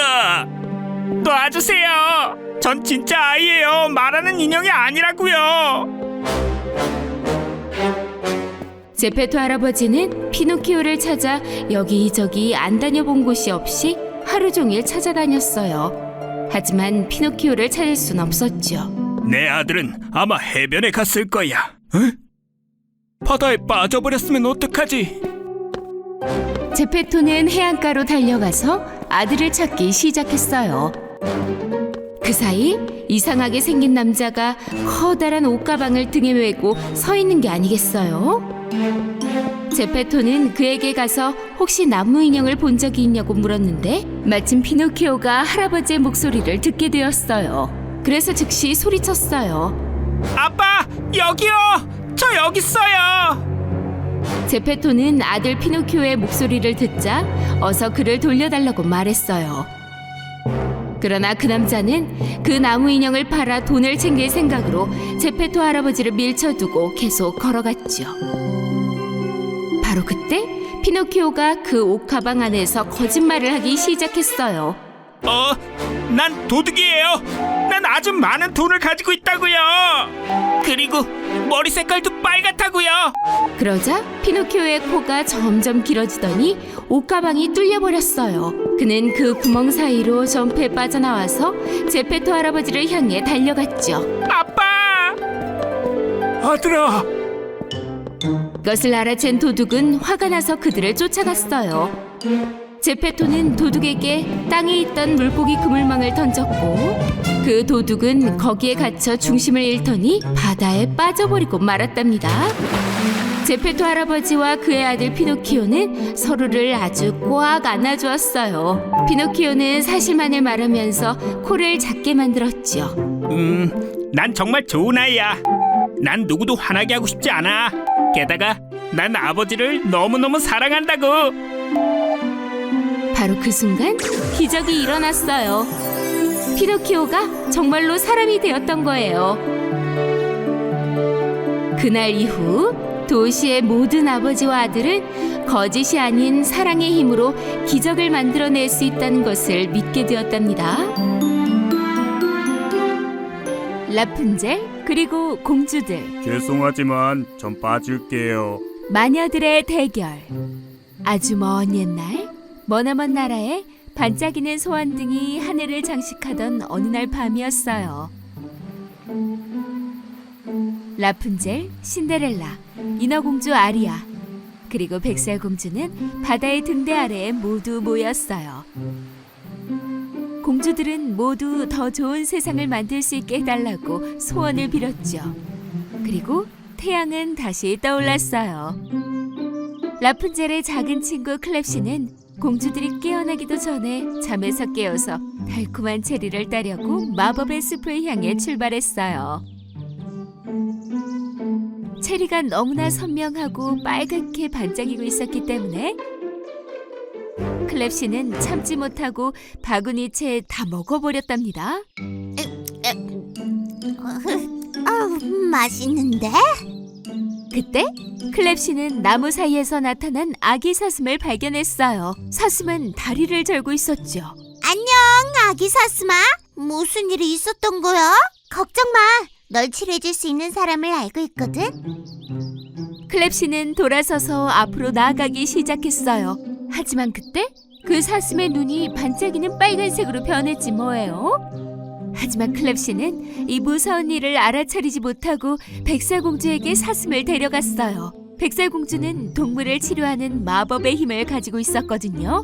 놔주세요. 전 진짜 아이예요. 말하는 인형이 아니라고요. 제페토 할아버지는 피노키오를 찾아 여기저기 안 다녀본 곳이 없이 하루 종일 찾아다녔어요. 하지만 피노키오를 찾을 순 없었죠. 내 아들은 아마 해변에 갔을 거야. 에? 바다에 빠져버렸으면 어떡하지? 제페토는 해안가로 달려가서 아들을 찾기 시작했어요. 그 사이 이상하게 생긴 남자가 커다란 옷가방을 등에 메고 서 있는 게 아니겠어요? 제페토는 그에게 가서 혹시 나무 인형을 본 적이 있냐고 물었는데 마침 피노키오가 할아버지의 목소리를 듣게 되었어요. 그래서 즉시 소리쳤어요. 아빠, 여기요. 저 여기 있어요. 제페토는 아들 피노키오의 목소리를 듣자 어서 그를 돌려달라고 말했어요. 그러나 그 남자는 그 나무 인형을 팔아 돈을 챙길 생각으로 제페토 할아버지를 밀쳐두고 계속 걸어갔죠. 바로 그때 피노키오가 그 옷가방 안에서 거짓말을 하기 시작했어요. 난 도둑이에요. 난 아주 많은 돈을 가지고 있다고요. 그리고 머리 색깔도 빨갛다고요. 그러자 피노키오의 코가 점점 길어지더니 옷가방이 뚫려버렸어요. 그는 그 구멍 사이로 점프해 빠져나와서 제페토 할아버지를 향해 달려갔죠. 아빠! 아들아! 그것을 알아챈 도둑은 화가 나서 그들을 쫓아갔어요. 제페토는 도둑에게 땅에 있던 물고기 그물망을 던졌고 그 도둑은 거기에 갇혀 중심을 잃더니 바다에 빠져버리고 말았답니다. 제페토 할아버지와 그의 아들 피노키오는 서로를 아주 꽉 안아주었어요. 피노키오는 사실만을 말하면서 코를 작게 만들었죠. 난 정말 좋은 아이야. 난 누구도 화나게 하고 싶지 않아. 게다가 난 아버지를 너무너무 사랑한다고. 바로 그 순간 기적이 일어났어요. 피노키오가 정말로 사람이 되었던 거예요. 그날 이후 도시의 모든 아버지와 아들은 거짓이 아닌 사랑의 힘으로 기적을 만들어낼 수 있다는 것을 믿게 되었답니다. 라푼젤 그리고 공주들, 죄송하지만 전 빠질게요. 마녀들의 대결. 아주 먼 옛날 머나먼 나라에 반짝이는 소환등이 하늘을 장식하던 어느 날 밤이었어요. 라푼젤, 신데렐라, 인어공주 아리아, 그리고 백설공주는 바다의 등대 아래에 모두 모였어요. 공주들은 모두 더 좋은 세상을 만들 수 있게 해달라고 소원을 빌었죠. 그리고 태양은 다시 떠올랐어요. 라푼젤의 작은 친구 클랩시는 공주들이 깨어나기도 전에 잠에서 깨어서 달콤한 체리를 따려고 마법의 숲을 향해 출발했어요. 체리가 너무나 선명하고 빨갛게 반짝이고 있었기 때문에 클랩시는 참지 못하고 바구니채 다 먹어버렸답니다. 맛있는데? 그때 클랩시는 나무 사이에서 나타난 아기 사슴을 발견했어요. 사슴은 다리를 절고 있었죠. 안녕, 아기 사슴아. 무슨 일이 있었던 거야? 걱정 마. 널 치료해줄 수 있는 사람을 알고 있거든. 클랩시는 돌아서서 앞으로 나아가기 시작했어요. 하지만 그때 그 사슴의 눈이 반짝이는 빨간색으로 변했지 뭐예요. 하지만 클랩시는 이 무서운 일을 알아차리지 못하고 백설공주에게 사슴을 데려갔어요. 백설공주는 동물을 치료하는 마법의 힘을 가지고 있었거든요.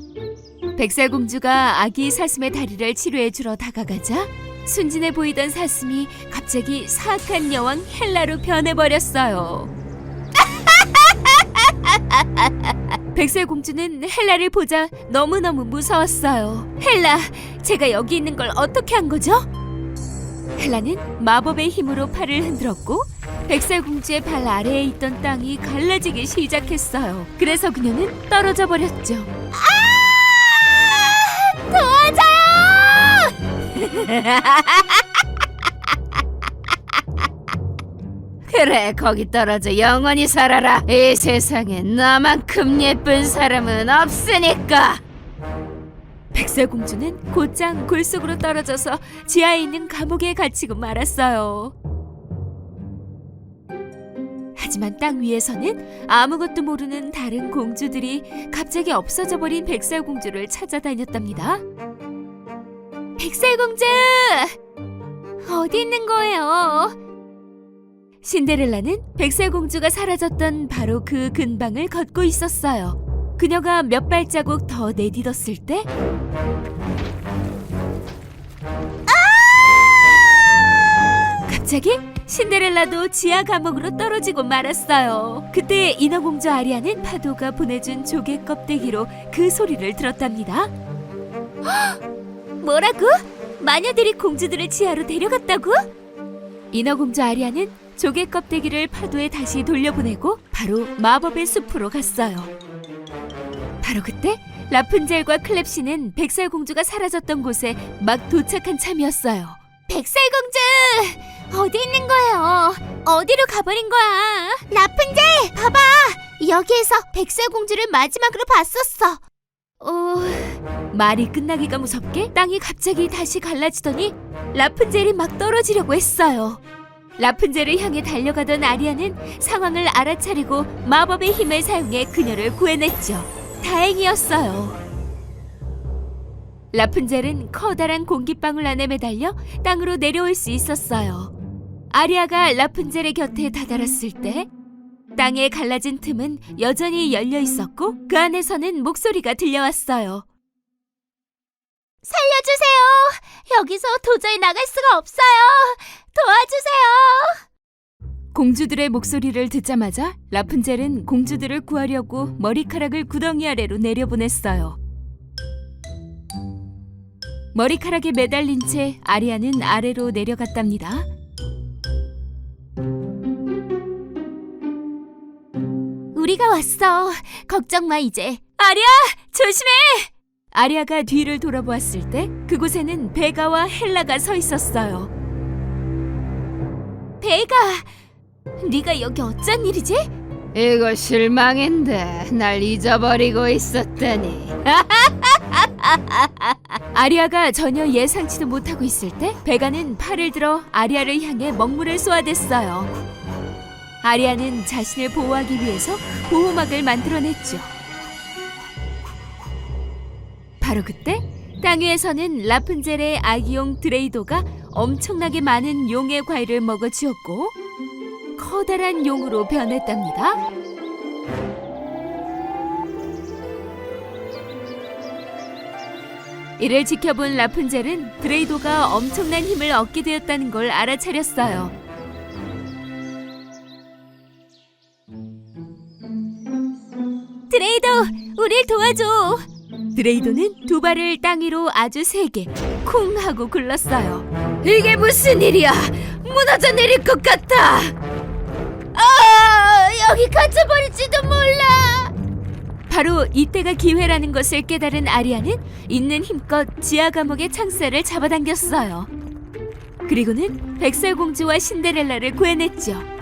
백설공주가 아기 사슴의 다리를 치료해 주러 다가가자 순진해 보이던 사슴이 갑자기 사악한 여왕 헬라로 변해버렸어요. 백설공주는 헬라를 보자 너무너무 무서웠어요. 헬라, 제가 여기 있는 걸 어떻게 한 거죠? 헬라는 마법의 힘으로 팔을 흔들었고 백설공주의 발 아래에 있던 땅이 갈라지기 시작했어요. 그래서 그녀는 떨어져 버렸죠. 그래, 거기 떨어져 영원히 살아라. 이 세상에 나만큼 예쁜 사람은 없으니까. 백설공주는 곧장 골 속으로 떨어져서 지하에 있는 감옥에 갇히고 말았어요. 하지만 땅 위에서는 아무것도 모르는 다른 공주들이 갑자기 없어져 버린 백설공주를 찾아다녔답니다. 백설공주! 어디 있는 거예요? 신데렐라는 백설공주가 사라졌던 바로 그 근방을 걷고 있었어요. 그녀가 몇 발자국 더 내딛었을 때 갑자기 신데렐라도 지하 감옥으로 떨어지고 말았어요. 그때 인어공주 아리아는 파도가 보내준 조개 껍데기로 그 소리를 들었답니다. 뭐라고? 마녀들이 공주들을 지하로 데려갔다고? 인어공주 아리아는 조개 껍데기를 파도에 다시 돌려보내고 바로 마법의 숲으로 갔어요. 바로 그때 라푼젤과 클랩시는 백설공주가 사라졌던 곳에 막 도착한 참이었어요. 백설공주! 어디 있는 거예요? 어디로 가버린 거야? 라푼젤! 봐봐! 여기에서 백설공주를 마지막으로 봤었어. 말이 끝나기가 무섭게 땅이 갑자기 다시 갈라지더니 라푼젤이 막 떨어지려고 했어요. 라푼젤을 향해 달려가던 아리아는 상황을 알아차리고 마법의 힘을 사용해 그녀를 구해냈죠. 다행이었어요. 라푼젤은 커다란 공기방울 안에 매달려 땅으로 내려올 수 있었어요. 아리아가 라푼젤의 곁에 다다랐을 때 땅에 갈라진 틈은 여전히 열려 있었고 그 안에서는 목소리가 들려왔어요. 살려주세요! 여기서 도저히 나갈 수가 없어요! 도와주세요! 공주들의 목소리를 듣자마자 라푼젤은 공주들을 구하려고 머리카락을 구덩이 아래로 내려보냈어요. 머리카락에 매달린 채 아리아는 아래로 내려갔답니다. 우리가 왔어. 걱정 마 이제. 아리아! 조심해! 아리아가 뒤를 돌아보았을 때 그곳에는 베가와 헬라가 서 있었어요. 베가! 네가 여기 어쩐 일이지? 이거 실망인데 날 잊어버리고 있었다니. 아리아가 전혀 예상치도 못하고 있을 때 베가는 팔을 들어 아리아를 향해 먹물을 쏘아댔어요. 아리아는 자신을 보호하기 위해서 보호막을 만들어냈죠. 바로 그때 땅 위에서는 라푼젤의 아기용 드레이도가 엄청나게 많은 용의 과일을 먹어치웠고 커다란 용으로 변했답니다. 이를 지켜본 라푼젤은 드레이도가 엄청난 힘을 얻게 되었다는 걸 알아차렸어요. 드레이도, 우릴 도와줘. 드레이도는 두 발을 땅 위로 아주 세게 쿵 하고 굴렀어요. 이게 무슨 일이야? 무너져 내릴 것 같아. 여기 갇혀버릴지도 몰라. 바로 이때가 기회라는 것을 깨달은 아리아는 있는 힘껏 지하 감옥의 창살을 잡아당겼어요. 그리고는 백설공주와 신데렐라를 구해냈죠.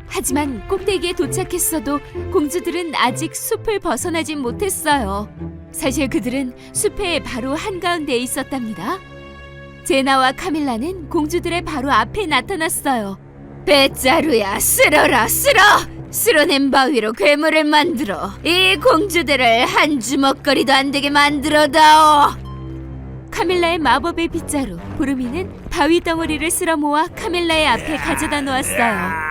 하지만 꼭대기에 도착했어도 공주들은 아직 숲을 벗어나진 못했어요. 사실 그들은 숲의 바로 한가운데에 있었답니다. 제나와 카밀라는 공주들의 바로 앞에 나타났어요. 배짜루야, 쓸어라, 쓸어! 쓸어낸 바위로 괴물을 만들어 이 공주들을 한 주먹거리도 안 되게 만들어다오. 카밀라의 마법의 빗자루 부르미는 바위 덩어리를 쓸어 모아 카밀라의 앞에 가져다 놓았어요.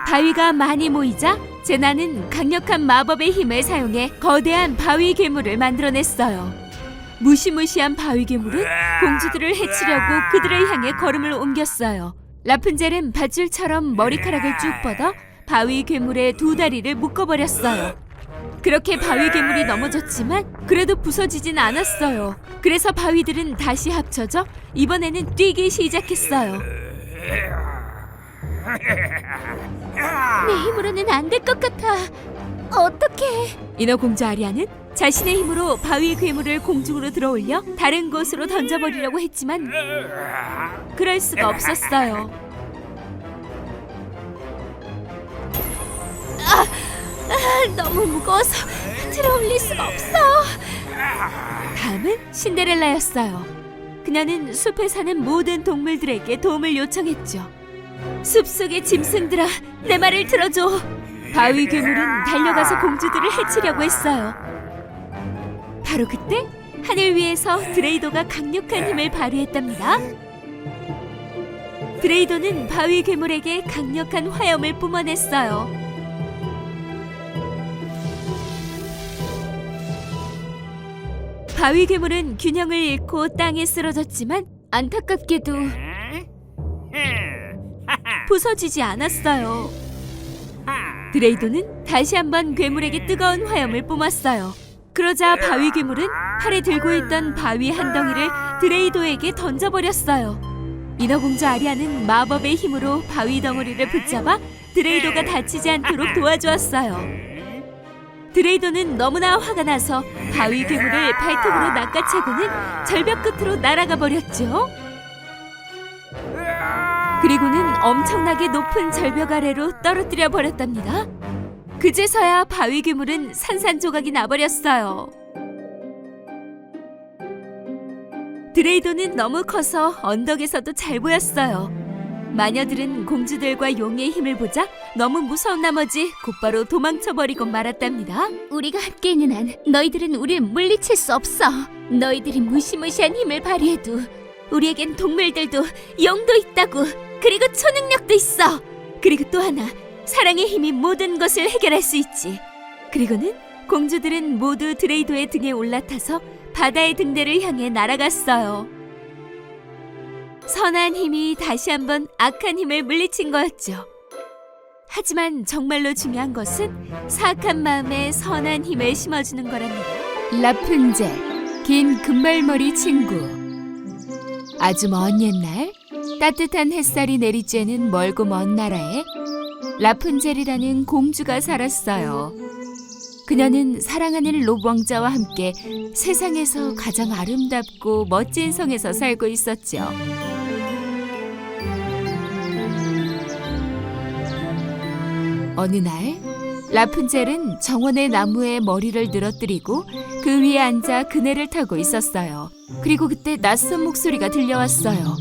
바위가 많이 모이자 제나는 강력한 마법의 힘을 사용해 거대한 바위 괴물을 만들어냈어요. 무시무시한 바위 괴물은 공주들을 해치려고 그들을 향해 걸음을 옮겼어요. 라푼젤은 밧줄처럼 머리카락을 쭉 뻗어 바위 괴물의 두 다리를 묶어버렸어요. 그렇게 바위 괴물이 넘어졌지만 그래도 부서지진 않았어요. 그래서 바위들은 다시 합쳐져 이번에는 뛰기 시작했어요. 내 힘으로는 안 될 것 같아. 어떡해. 인어공주 아리아는 자신의 힘으로 바위 괴물을 공중으로 들어올려 다른 곳으로 던져버리려고 했지만 그럴 수가 없었어요. 너무 무거워서 들어올릴 수가 없어. 다음은 신데렐라였어요. 그녀는 숲에 사는 모든 동물들에게 도움을 요청했죠. 숲속의 짐승들아, 내 말을 들어줘. 바위 괴물은 달려가서 공주들을 해치려고 했어요. 바로 그때 하늘 위에서 드레이도가 강력한 힘을 발휘했답니다. 드레이도는 바위 괴물에게 강력한 화염을 뿜어냈어요. 바위 괴물은 균형을 잃고 땅에 쓰러졌지만 안타깝게도 부서지지 않았어요. 드레이도는 다시 한번 괴물에게 뜨거운 화염을 뿜었어요. 그러자 바위 괴물은 팔에 들고 있던 바위 한 덩이를 드레이도에게 던져버렸어요. 인어공주 아리아는 마법의 힘으로 바위 덩어리를 붙잡아 드레이도가 다치지 않도록 도와주었어요. 드레이도는 너무나 화가 나서 바위 괴물을 발톱으로 낚아채고는 절벽 끝으로 날아가 버렸죠. 그리고는 엄청나게 높은 절벽 아래로 떨어뜨려 버렸답니다. 그제서야 바위 괴물은 산산조각이 나버렸어요. 드레이도는 너무 커서 언덕에서도 잘 보였어요. 마녀들은 공주들과 용의 힘을 보자 너무 무서운 나머지 곧바로 도망쳐버리고 말았답니다. 우리가 함께 있는 한 너희들은 우릴 물리칠 수 없어. 너희들이 무시무시한 힘을 발휘해도 우리에겐 동물들도 용도 있다고. 그리고 초능력도 있어. 그리고 또 하나, 사랑의 힘이 모든 것을 해결할 수 있지. 그리고는 공주들은 모두 드레이도의 등에 올라타서 바다의 등대를 향해 날아갔어요. 선한 힘이 다시 한번 악한 힘을 물리친 거였죠. 하지만 정말로 중요한 것은 사악한 마음에 선한 힘을 심어주는 거랍니다. 라푼젤, 긴 금발머리 친구. 아주 먼 옛날 따뜻한 햇살이 내리쬐는 멀고 먼 나라에 라푼젤이라는 공주가 살았어요. 그녀는 사랑하는 롭 왕자와 함께 세상에서 가장 아름답고 멋진 성에서 살고 있었죠. 어느 날 라푼젤은 정원의 나무에 머리를 늘어뜨리고 그 위에 앉아 그네를 타고 있었어요. 그리고 그때 낯선 목소리가 들려왔어요.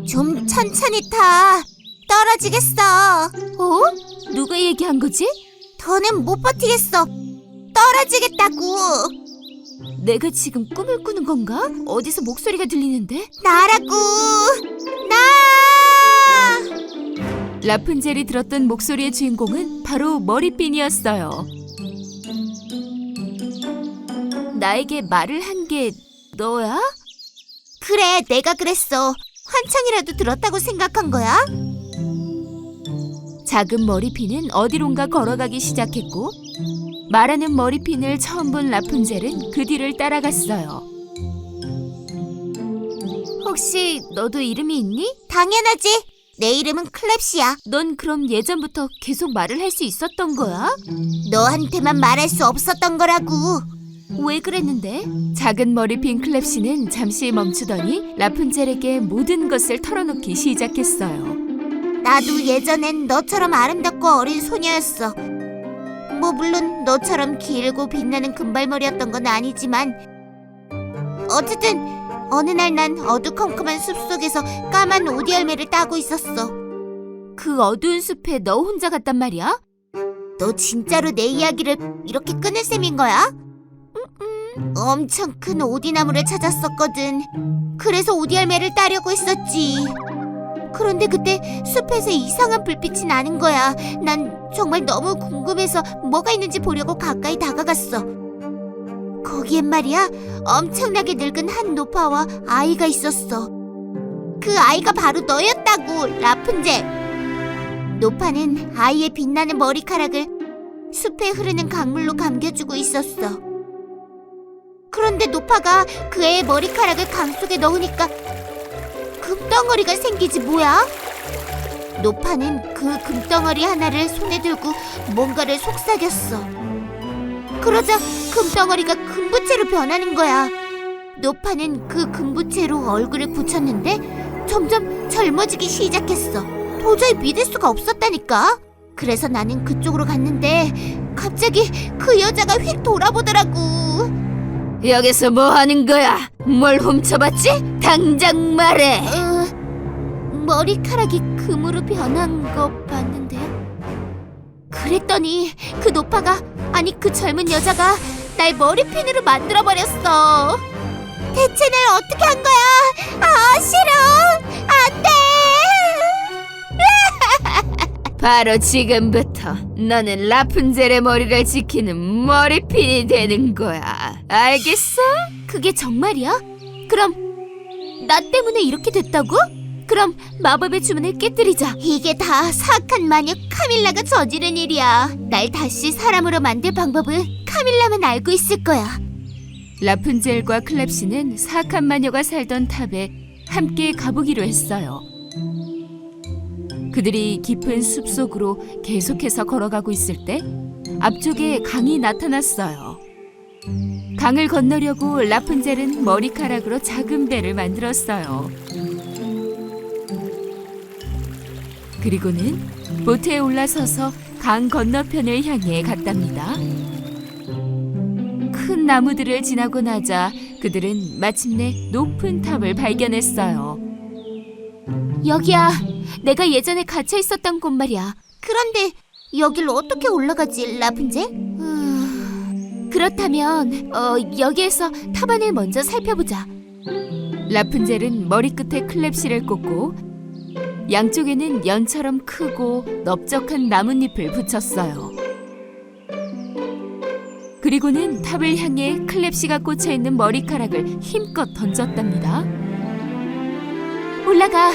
좀 천천히 타. 떨어지겠어. 어? 누가 얘기한 거지? 더는 못 버티겠어. 떨어지겠다고. 내가 지금 꿈을 꾸는 건가? 어디서 목소리가 들리는데? 나라고. 나. 라푼젤이 들었던 목소리의 주인공은 바로 머리핀이었어요. 나에게 말을 한 게 너야? 그래, 내가 그랬어. 한창이라도 들었다고 생각한 거야? 작은 머리핀은 어디론가 걸어가기 시작했고 말하는 머리핀을 처음 본 라푼젤은 그 뒤를 따라갔어요. 혹시 너도 이름이 있니? 당연하지. 내 이름은 클랩시야. 넌 그럼 예전부터 계속 말을 할 수 있었던 거야? 너한테만 말할 수 없었던 거라고. 왜 그랬는데? 작은 머리핀 클랩시는 잠시 멈추더니 라푼젤에게 모든 것을 털어놓기 시작했어요. 나도 예전엔 너처럼 아름답고 어린 소녀였어. 뭐 물론 너처럼 길고 빛나는 금발머리였던 건 아니지만 어쨌든 어느 날 난 어두컴컴한 숲속에서 까만 오디 열매를 따고 있었어. 그 어두운 숲에 너 혼자 갔단 말이야? 너 진짜로 내 이야기를 이렇게 끊을 셈인 거야? 엄청 큰 오디나무를 찾았었거든. 그래서 오디 열매를 따려고 했었지. 그런데 그때 숲에서 이상한 불빛이 나는 거야. 난 정말 너무 궁금해서 뭐가 있는지 보려고 가까이 다가갔어. 거기엔 말이야, 엄청나게 늙은 한 노파와 아이가 있었어. 그 아이가 바로 너였다고, 라푼젤. 노파는 아이의 빛나는 머리카락을 숲에 흐르는 강물로 감겨주고 있었어. 그런데 노파가 그 애의 머리카락을 강 속에 넣으니까 금덩어리가 생기지 뭐야? 노파는 그 금덩어리 하나를 손에 들고 뭔가를 속삭였어. 그러자 금덩어리가 금부채로 변하는 거야. 노파는 그 금부채로 얼굴을 붙였는데 점점 젊어지기 시작했어. 도저히 믿을 수가 없었다니까. 그래서 나는 그쪽으로 갔는데 갑자기 그 여자가 휙 돌아보더라고. 여기서 뭐 하는 거야? 뭘 훔쳐봤지? 당장 말해. 머리카락이 금으로 변한 거 봤는데. 그랬더니 그 노파가, 아니 그 젊은 여자가 날 머리핀으로 만들어버렸어. 대체 날 어떻게 한 거야? 아, 싫어. 안 돼. 바로 지금부터 너는 라푼젤의 머리를 지키는 머리핀이 되는 거야. 알겠어? 그게 정말이야? 그럼 나 때문에 이렇게 됐다고? 그럼 마법의 주문을 깨뜨리자. 이게 다 사악한 마녀 카밀라가 저지른 일이야. 날 다시 사람으로 만들 방법은 카밀라만 알고 있을 거야. 라푼젤과 클랩시는 사악한 마녀가 살던 탑에 함께 가보기로 했어요. 그들이 깊은 숲속으로 계속해서 걸어가고 있을 때 앞쪽에 강이 나타났어요. 강을 건너려고 라푼젤은 머리카락으로 작은 배를 만들었어요. 그리고는 보트에 올라서서 강 건너편을 향해 갔답니다. 큰 나무들을 지나고 나자 그들은 마침내 높은 탑을 발견했어요. 여기야. 내가 예전에 갇혀 있었던 곳 말이야. 그런데 여길 어떻게 올라가지, 라푼젤? 그렇다면 여기에서 탑 안을 먼저 살펴보자. 라푼젤은 머리끝에 클랩시를 꽂고 양쪽에는 연처럼 크고 넓적한 나뭇잎을 붙였어요. 그리고는 탑을 향해 클랩시가 꽂혀있는 머리카락을 힘껏 던졌답니다. 올라가.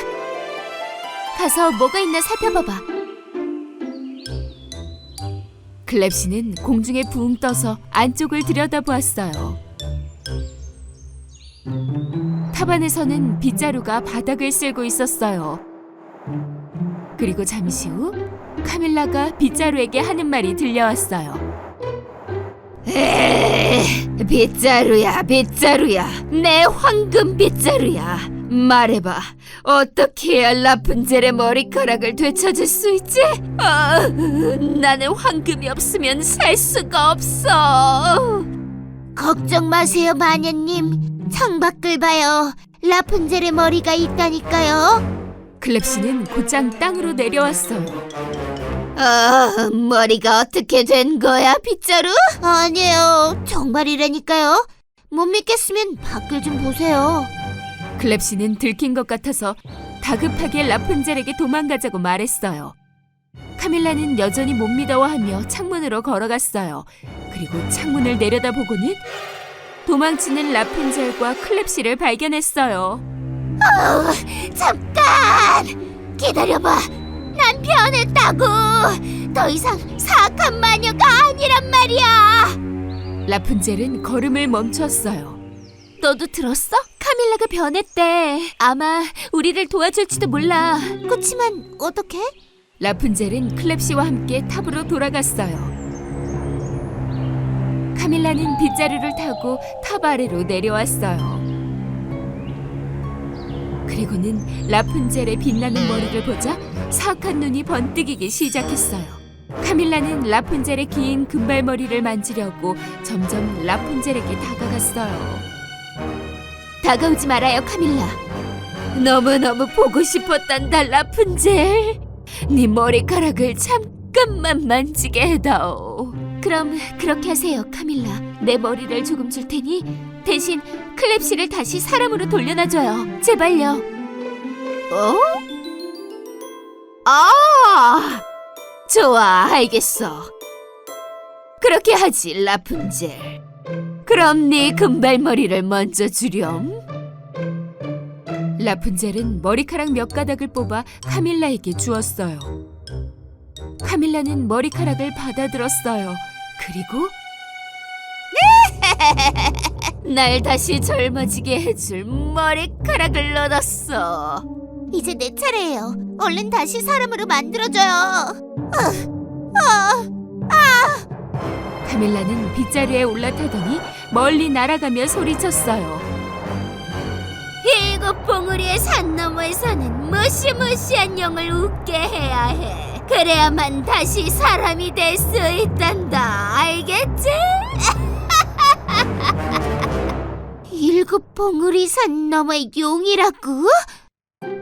가서 뭐가 있나 살펴봐봐. 클랩시는 공중에 붕 떠서 안쪽을 들여다보았어요. 탑 안에서는 빗자루가 바닥을 쓸고 있었어요. 그리고 잠시 후 카밀라가 빗자루에게 하는 말이 들려왔어요. 빗자루야, 빗자루야. 내 황금 빗자루야. 말해봐. 어떻게 해야 라푼젤의 머리카락을 되찾을 수 있지? 나는 황금이 없으면 살 수가 없어. 걱정 마세요, 마녀님. 창밖을 봐요. 라푼젤의 머리가 있다니까요. 클랩시는 곧장 땅으로 내려왔어요. 머리가 어떻게 된 거야, 빗자루? 아니에요. 정말이라니까요. 못 믿겠으면 밖을 좀 보세요. 클랩시는 들킨 것 같아서 다급하게 라푼젤에게 도망가자고 말했어요. 카밀라는 여전히 못 믿어하며 창문으로 걸어갔어요. 그리고 창문을 내려다보고는 도망치는 라푼젤과 클랩시를 발견했어요. 잠깐! 기다려봐. 난 변했다고. 더 이상 사악한 마녀가 아니란 말이야. 라푼젤은 걸음을 멈췄어요. 너도 들었어? 카밀라가 변했대. 아마 우리를 도와줄지도 몰라. 그치만 어떡해? 라푼젤은 클랩시와 함께 탑으로 돌아갔어요. 카밀라는 빗자루를 타고 탑 아래로 내려왔어요. 그리고는 라푼젤의 빛나는 머리를 보자 사악한 눈이 번뜩이기 시작했어요. 카밀라는 라푼젤의 긴 금발머리를 만지려고 점점 라푼젤에게 다가갔어요. 다가오지 말아요, 카밀라. 너무너무 보고 싶었단다, 라푼젤. 네 머리카락을 잠깐만 만지게 해다오. 그럼 그렇게 하세요, 카밀라. 내 머리를 조금 줄 테니 대신 클랩시를 다시 사람으로 돌려놔줘요. 제발요. 어? 아! 좋아, 알겠어. 그렇게 하지, 라푼젤. 그럼 네 금발머리를 먼저 주렴. 라푼젤은 머리카락 몇 가닥을 뽑아 카밀라에게 주었어요. 카밀라는 머리카락을 받아들었어요. 그리고 날 다시 젊어지게 해줄 머리카락을 얻었어. 이제 내 차례예요. 얼른 다시 사람으로 만들어줘요. 카밀라는 빗자루에 올라타더니 멀리 날아가며 소리쳤어요. 일곱 봉우리의 산 너머에 사는 무시무시한 용을 웃게 해야 해. 그래야만 다시 사람이 될 수 있단다. 알겠지? 일곱 봉우리 산 너머의 용이라고?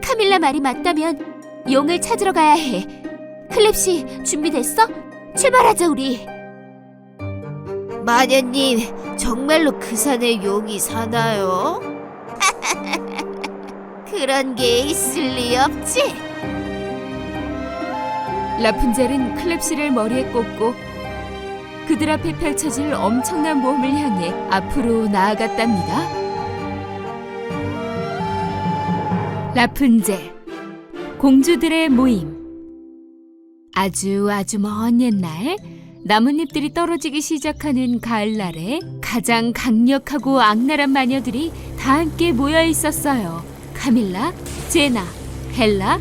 카밀라 말이 맞다면 용을 찾으러 가야 해. 클랩시 준비됐어? 출발하자 우리. 마녀님, 정말로 그 산에 용이 사나요? 그런 게 있을 리 없지. 라푼젤은 클랩시를 머리에 꽂고 그들 앞에 펼쳐질 엄청난 모험을 향해 앞으로 나아갔답니다. 라푼젤, 공주들의 모임. 아주 먼 옛날 나뭇잎들이 떨어지기 시작하는 가을날에 가장 강력하고 악랄한 마녀들이 다 함께 모여 있었어요. 카밀라, 제나, 헬라,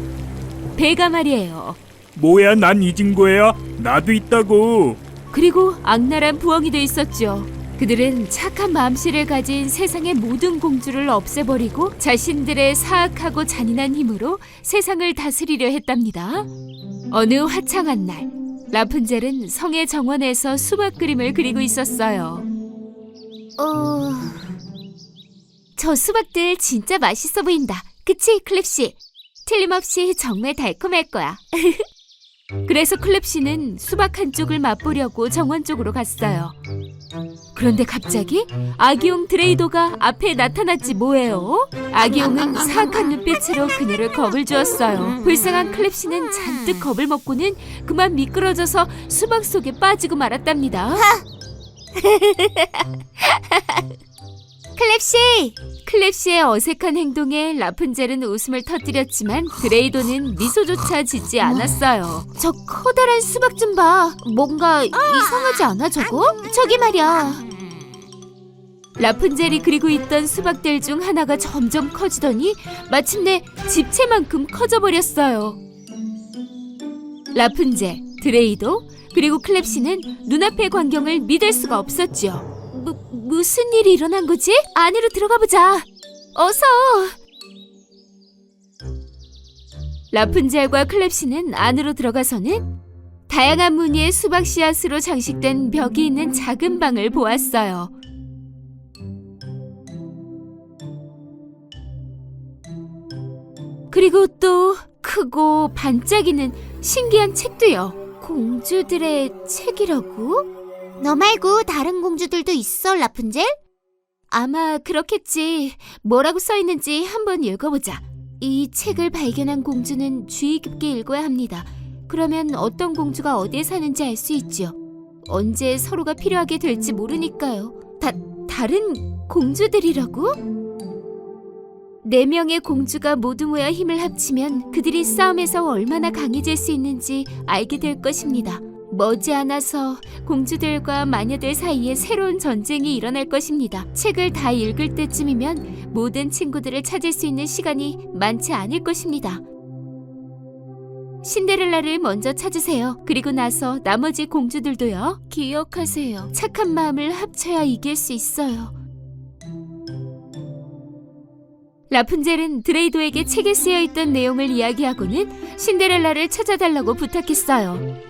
베가 말이에요. 뭐야, 난 잊은 거야? 나도 있다고. 그리고 악랄한 부엉이도 있었죠. 그들은 착한 마음씨를 가진 세상의 모든 공주를 없애버리고 자신들의 사악하고 잔인한 힘으로 세상을 다스리려 했답니다. 어느 화창한 날, 라푼젤은 성의 정원에서 수박 그림을 그리고 있었어요. 저 수박들 진짜 맛있어 보인다. 그치, 클랩시? 틀림없이 정말 달콤할 거야. 그래서 클랩시는 수박 한 쪽을 맛보려고 정원 쪽으로 갔어요. 그런데 갑자기 아기용 드레이도가 앞에 나타났지 뭐예요? 아기용은 사악한 눈빛으로 그녀를 겁을 주었어요. 불쌍한 클랩시는 잔뜩 겁을 먹고는 그만 미끄러져서 수박 속에 빠지고 말았답니다. 클랩시의 어색한 행동에 라푼젤은 웃음을 터뜨렸지만 드레이도는 미소조차 짓지 않았어요. 저 커다란 수박 좀 봐. 뭔가 이상하지 않아, 저거? 저기 말이야. 라푼젤이 그리고 있던 수박들 중 하나가 점점 커지더니 마침내 집채만큼 커져버렸어요. 라푼젤, 드레이도, 그리고 클랩시는 눈앞의 광경을 믿을 수가 없었죠. 무슨 일이 일어난 거지? 안으로 들어가 보자. 어서! 라푼젤과 클랩시는 안으로 들어가서는 다양한 무늬의 수박 씨앗으로 장식된 벽이 있는 작은 방을 보았어요. 그리고 또 크고 반짝이는 신기한 책도요. 공주들의 책이라고? 너 말고 다른 공주들도 있어, 라푼젤? 아마 그렇겠지. 뭐라고 써 있는지 한번 읽어보자. 이 책을 발견한 공주는 주의 깊게 읽어야 합니다. 그러면 어떤 공주가 어디에 사는지 알 수 있지요. 언제 서로가 필요하게 될지 모르니까요. 다른 공주들이라고? 4명의 공주가 모두 모여 힘을 합치면 그들이 싸움에서 얼마나 강해질 수 있는지 알게 될 것입니다. 머지않아서 공주들과 마녀들 사이에 새로운 전쟁이 일어날 것입니다. 책을 다 읽을 때쯤이면 모든 친구들을 찾을 수 있는 시간이 많지 않을 것입니다. 신데렐라를 먼저 찾으세요. 그리고 나서 나머지 공주들도요. 기억하세요. 착한 마음을 합쳐야 이길 수 있어요. 라푼젤은 드레이도에게 책에 쓰여있던 내용을 이야기하고는 신데렐라를 찾아달라고 부탁했어요.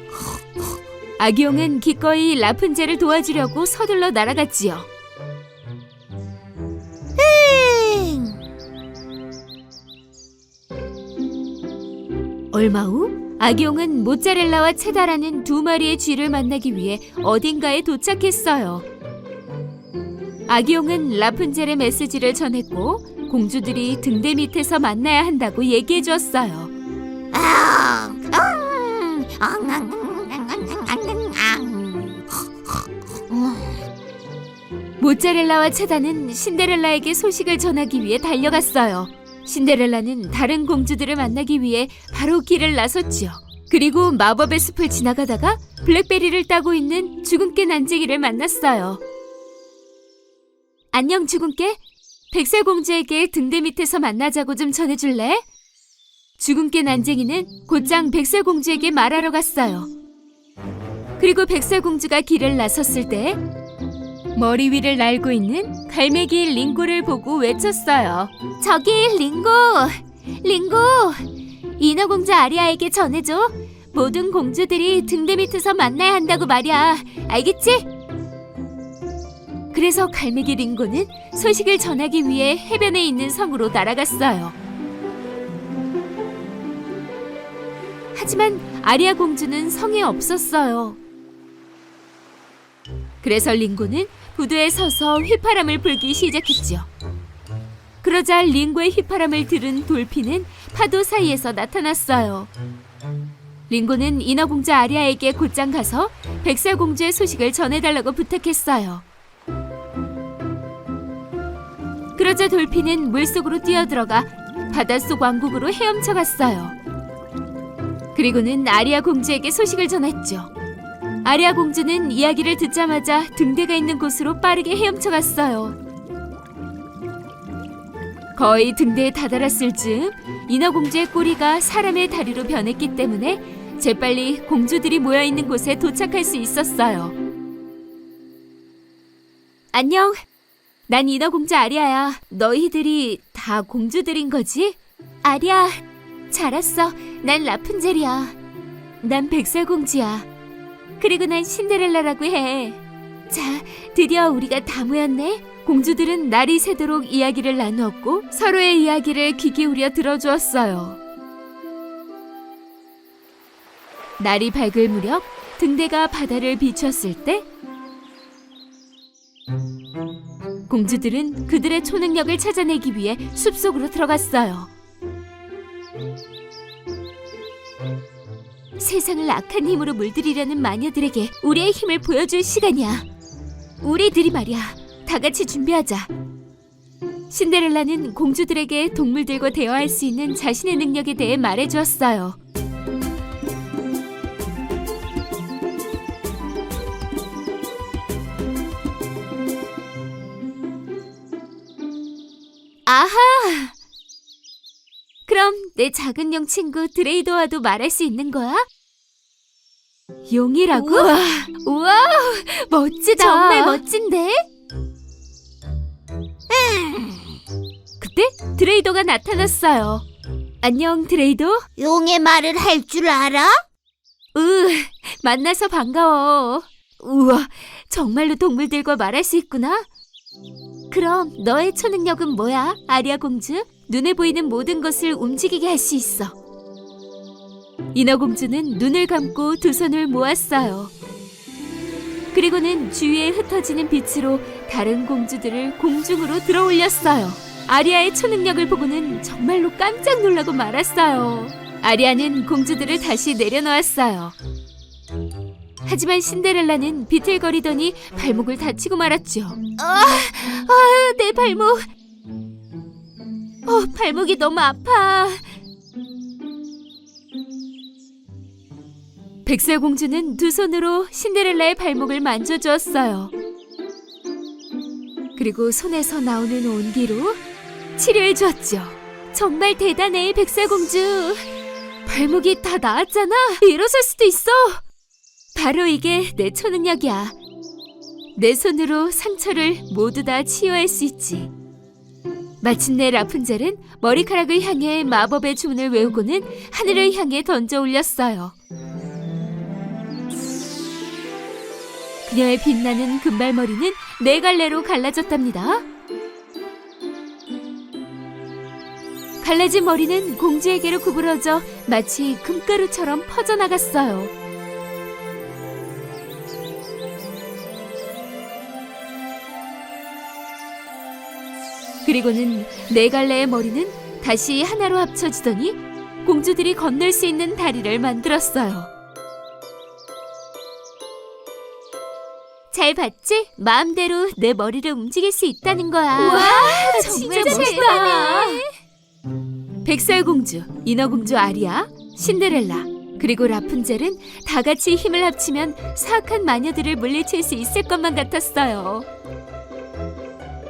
악용은 기꺼이 라푼젤을 도와주려고 서둘러 날아갔지요. 얼마 후 악용은 모짜렐라와 체다라는 두 마리의 쥐를 만나기 위해 어딘가에 도착했어요. 악용은 라푼젤의 메시지를 전했고 공주들이 등대 밑에서 만나야 한다고 얘기해 주었어요. 모짜렐라와 체다는 신데렐라에게 소식을 전하기 위해 달려갔어요. 신데렐라는 다른 공주들을 만나기 위해 바로 길을 나섰지요. 그리고 마법의 숲을 지나가다가 블랙베리를 따고 있는 주근깨 난쟁이를 만났어요. 안녕 주근깨. 백설공주에게 등대 밑에서 만나자고 좀 전해줄래? 주근깨 난쟁이는 곧장 백설공주에게 말하러 갔어요. 그리고 백설공주가 길을 나섰을 때 머리 위를 날고 있는 갈매기 링고를 보고 외쳤어요. 저기 링고! 링고! 인어공주 아리아에게 전해줘. 모든 공주들이 등대 밑에서 만나야 한다고 말이야. 알겠지? 그래서 갈매기 링고는 소식을 전하기 위해 해변에 있는 성으로 날아갔어요. 하지만 아리아 공주는 성에 없었어요. 그래서 링고는 부두에 서서 휘파람을 불기 시작했죠. 그러자 링고의 휘파람을 들은 돌핀은 파도 사이에서 나타났어요. 링고는 인어공주 아리아에게 곧장 가서 백설공주의 소식을 전해달라고 부탁했어요. 그러자 돌핀은 물속으로 뛰어들어가 바닷속 왕국으로 헤엄쳐 갔어요. 그리고는 아리아 공주에게 소식을 전했죠. 아리아 공주는 이야기를 듣자마자 등대가 있는 곳으로 빠르게 헤엄쳐 갔어요. 거의 등대에 다다랐을 즈음 인어공주의 꼬리가 사람의 다리로 변했기 때문에 재빨리 공주들이 모여있는 곳에 도착할 수 있었어요. 안녕. 난 인어공주 아리아야. 너희들이 다 공주들인 거지? 아리아, 잘 왔어. 난 라푼젤이야. 난 백설공주야. 그리고 난 신데렐라라고 해. 자, 드디어 우리가 다 모였네. 공주들은 날이 새도록 이야기를 나누었고 서로의 이야기를 귀 기울여 들어주었어요. 날이 밝을 무렵 등대가 바다를 비추었을 때 공주들은 그들의 초능력을 찾아내기 위해 숲속으로 들어갔어요. 세상을 악한 힘으로 물들이려는 마녀들에게 우리의 힘을 보여줄 시간이야. 우리들이 말이야. 다 같이 준비하자. 신데렐라는 공주들에게 동물들과 대화할 수 있는 자신의 능력에 대해 말해주었어요. 아하! 그럼 내 작은 용 친구 드레이도와도 말할 수 있는 거야? 용이라고? 우와, 멋지다. 정말 멋진데? 그때 드레이도가 나타났어요. 안녕, 드레이도. 용의 말을 할 줄 알아? 만나서 반가워. 우와, 정말로 동물들과 말할 수 있구나. 그럼 너의 초능력은 뭐야, 아리아 공주? 눈에 보이는 모든 것을 움직이게 할 수 있어. 인어공주는 눈을 감고 두 손을 모았어요. 그리고는 주위에 흩어지는 빛으로 다른 공주들을 공중으로 들어올렸어요. 아리아의 초능력을 보고는 정말로 깜짝 놀라고 말았어요. 아리아는 공주들을 다시 내려놓았어요. 하지만 신데렐라는 비틀거리더니 발목을 다치고 말았죠. 내 발목. 발목이 너무 아파. 백설공주는 두 손으로 신데렐라의 발목을 만져주었어요. 그리고 손에서 나오는 온기로 치료해주었죠. 정말 대단해, 백설공주. 발목이 다 나았잖아. 일어설 수도 있어. 바로 이게 내 초능력이야. 내 손으로 상처를 모두 다 치유할 수 있지. 마침내 라푼젤은 머리카락을 향해 마법의 주문을 외우고는 하늘을 향해 던져 올렸어요. 그녀의 빛나는 금발머리는 네 갈래로 갈라졌답니다. 갈라진 머리는 공주에게로 구부러져 마치 금가루처럼 퍼져나갔어요. 그리고는 네 갈래의 머리는 다시 하나로 합쳐지더니 공주들이 건널 수 있는 다리를 만들었어요. 잘 봤지? 마음대로 내 머리를 움직일 수 있다는 거야. 우와, 정말 진짜 멋있다. 백설공주, 인어공주 아리아, 신데렐라, 그리고 라푼젤은 다 같이 힘을 합치면 사악한 마녀들을 물리칠 수 있을 것만 같았어요.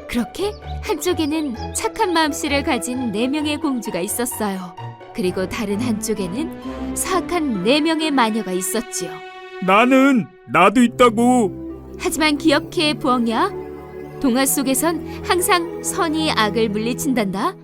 그렇게 한쪽에는 착한 마음씨를 가진 4명의 공주가 있었어요. 그리고 다른 한쪽에는 사악한 4명의 마녀가 있었지요. 나도 있다고. 하지만 기억해, 부엉이야. 동화 속에선 항상 선이 악을 물리친단다.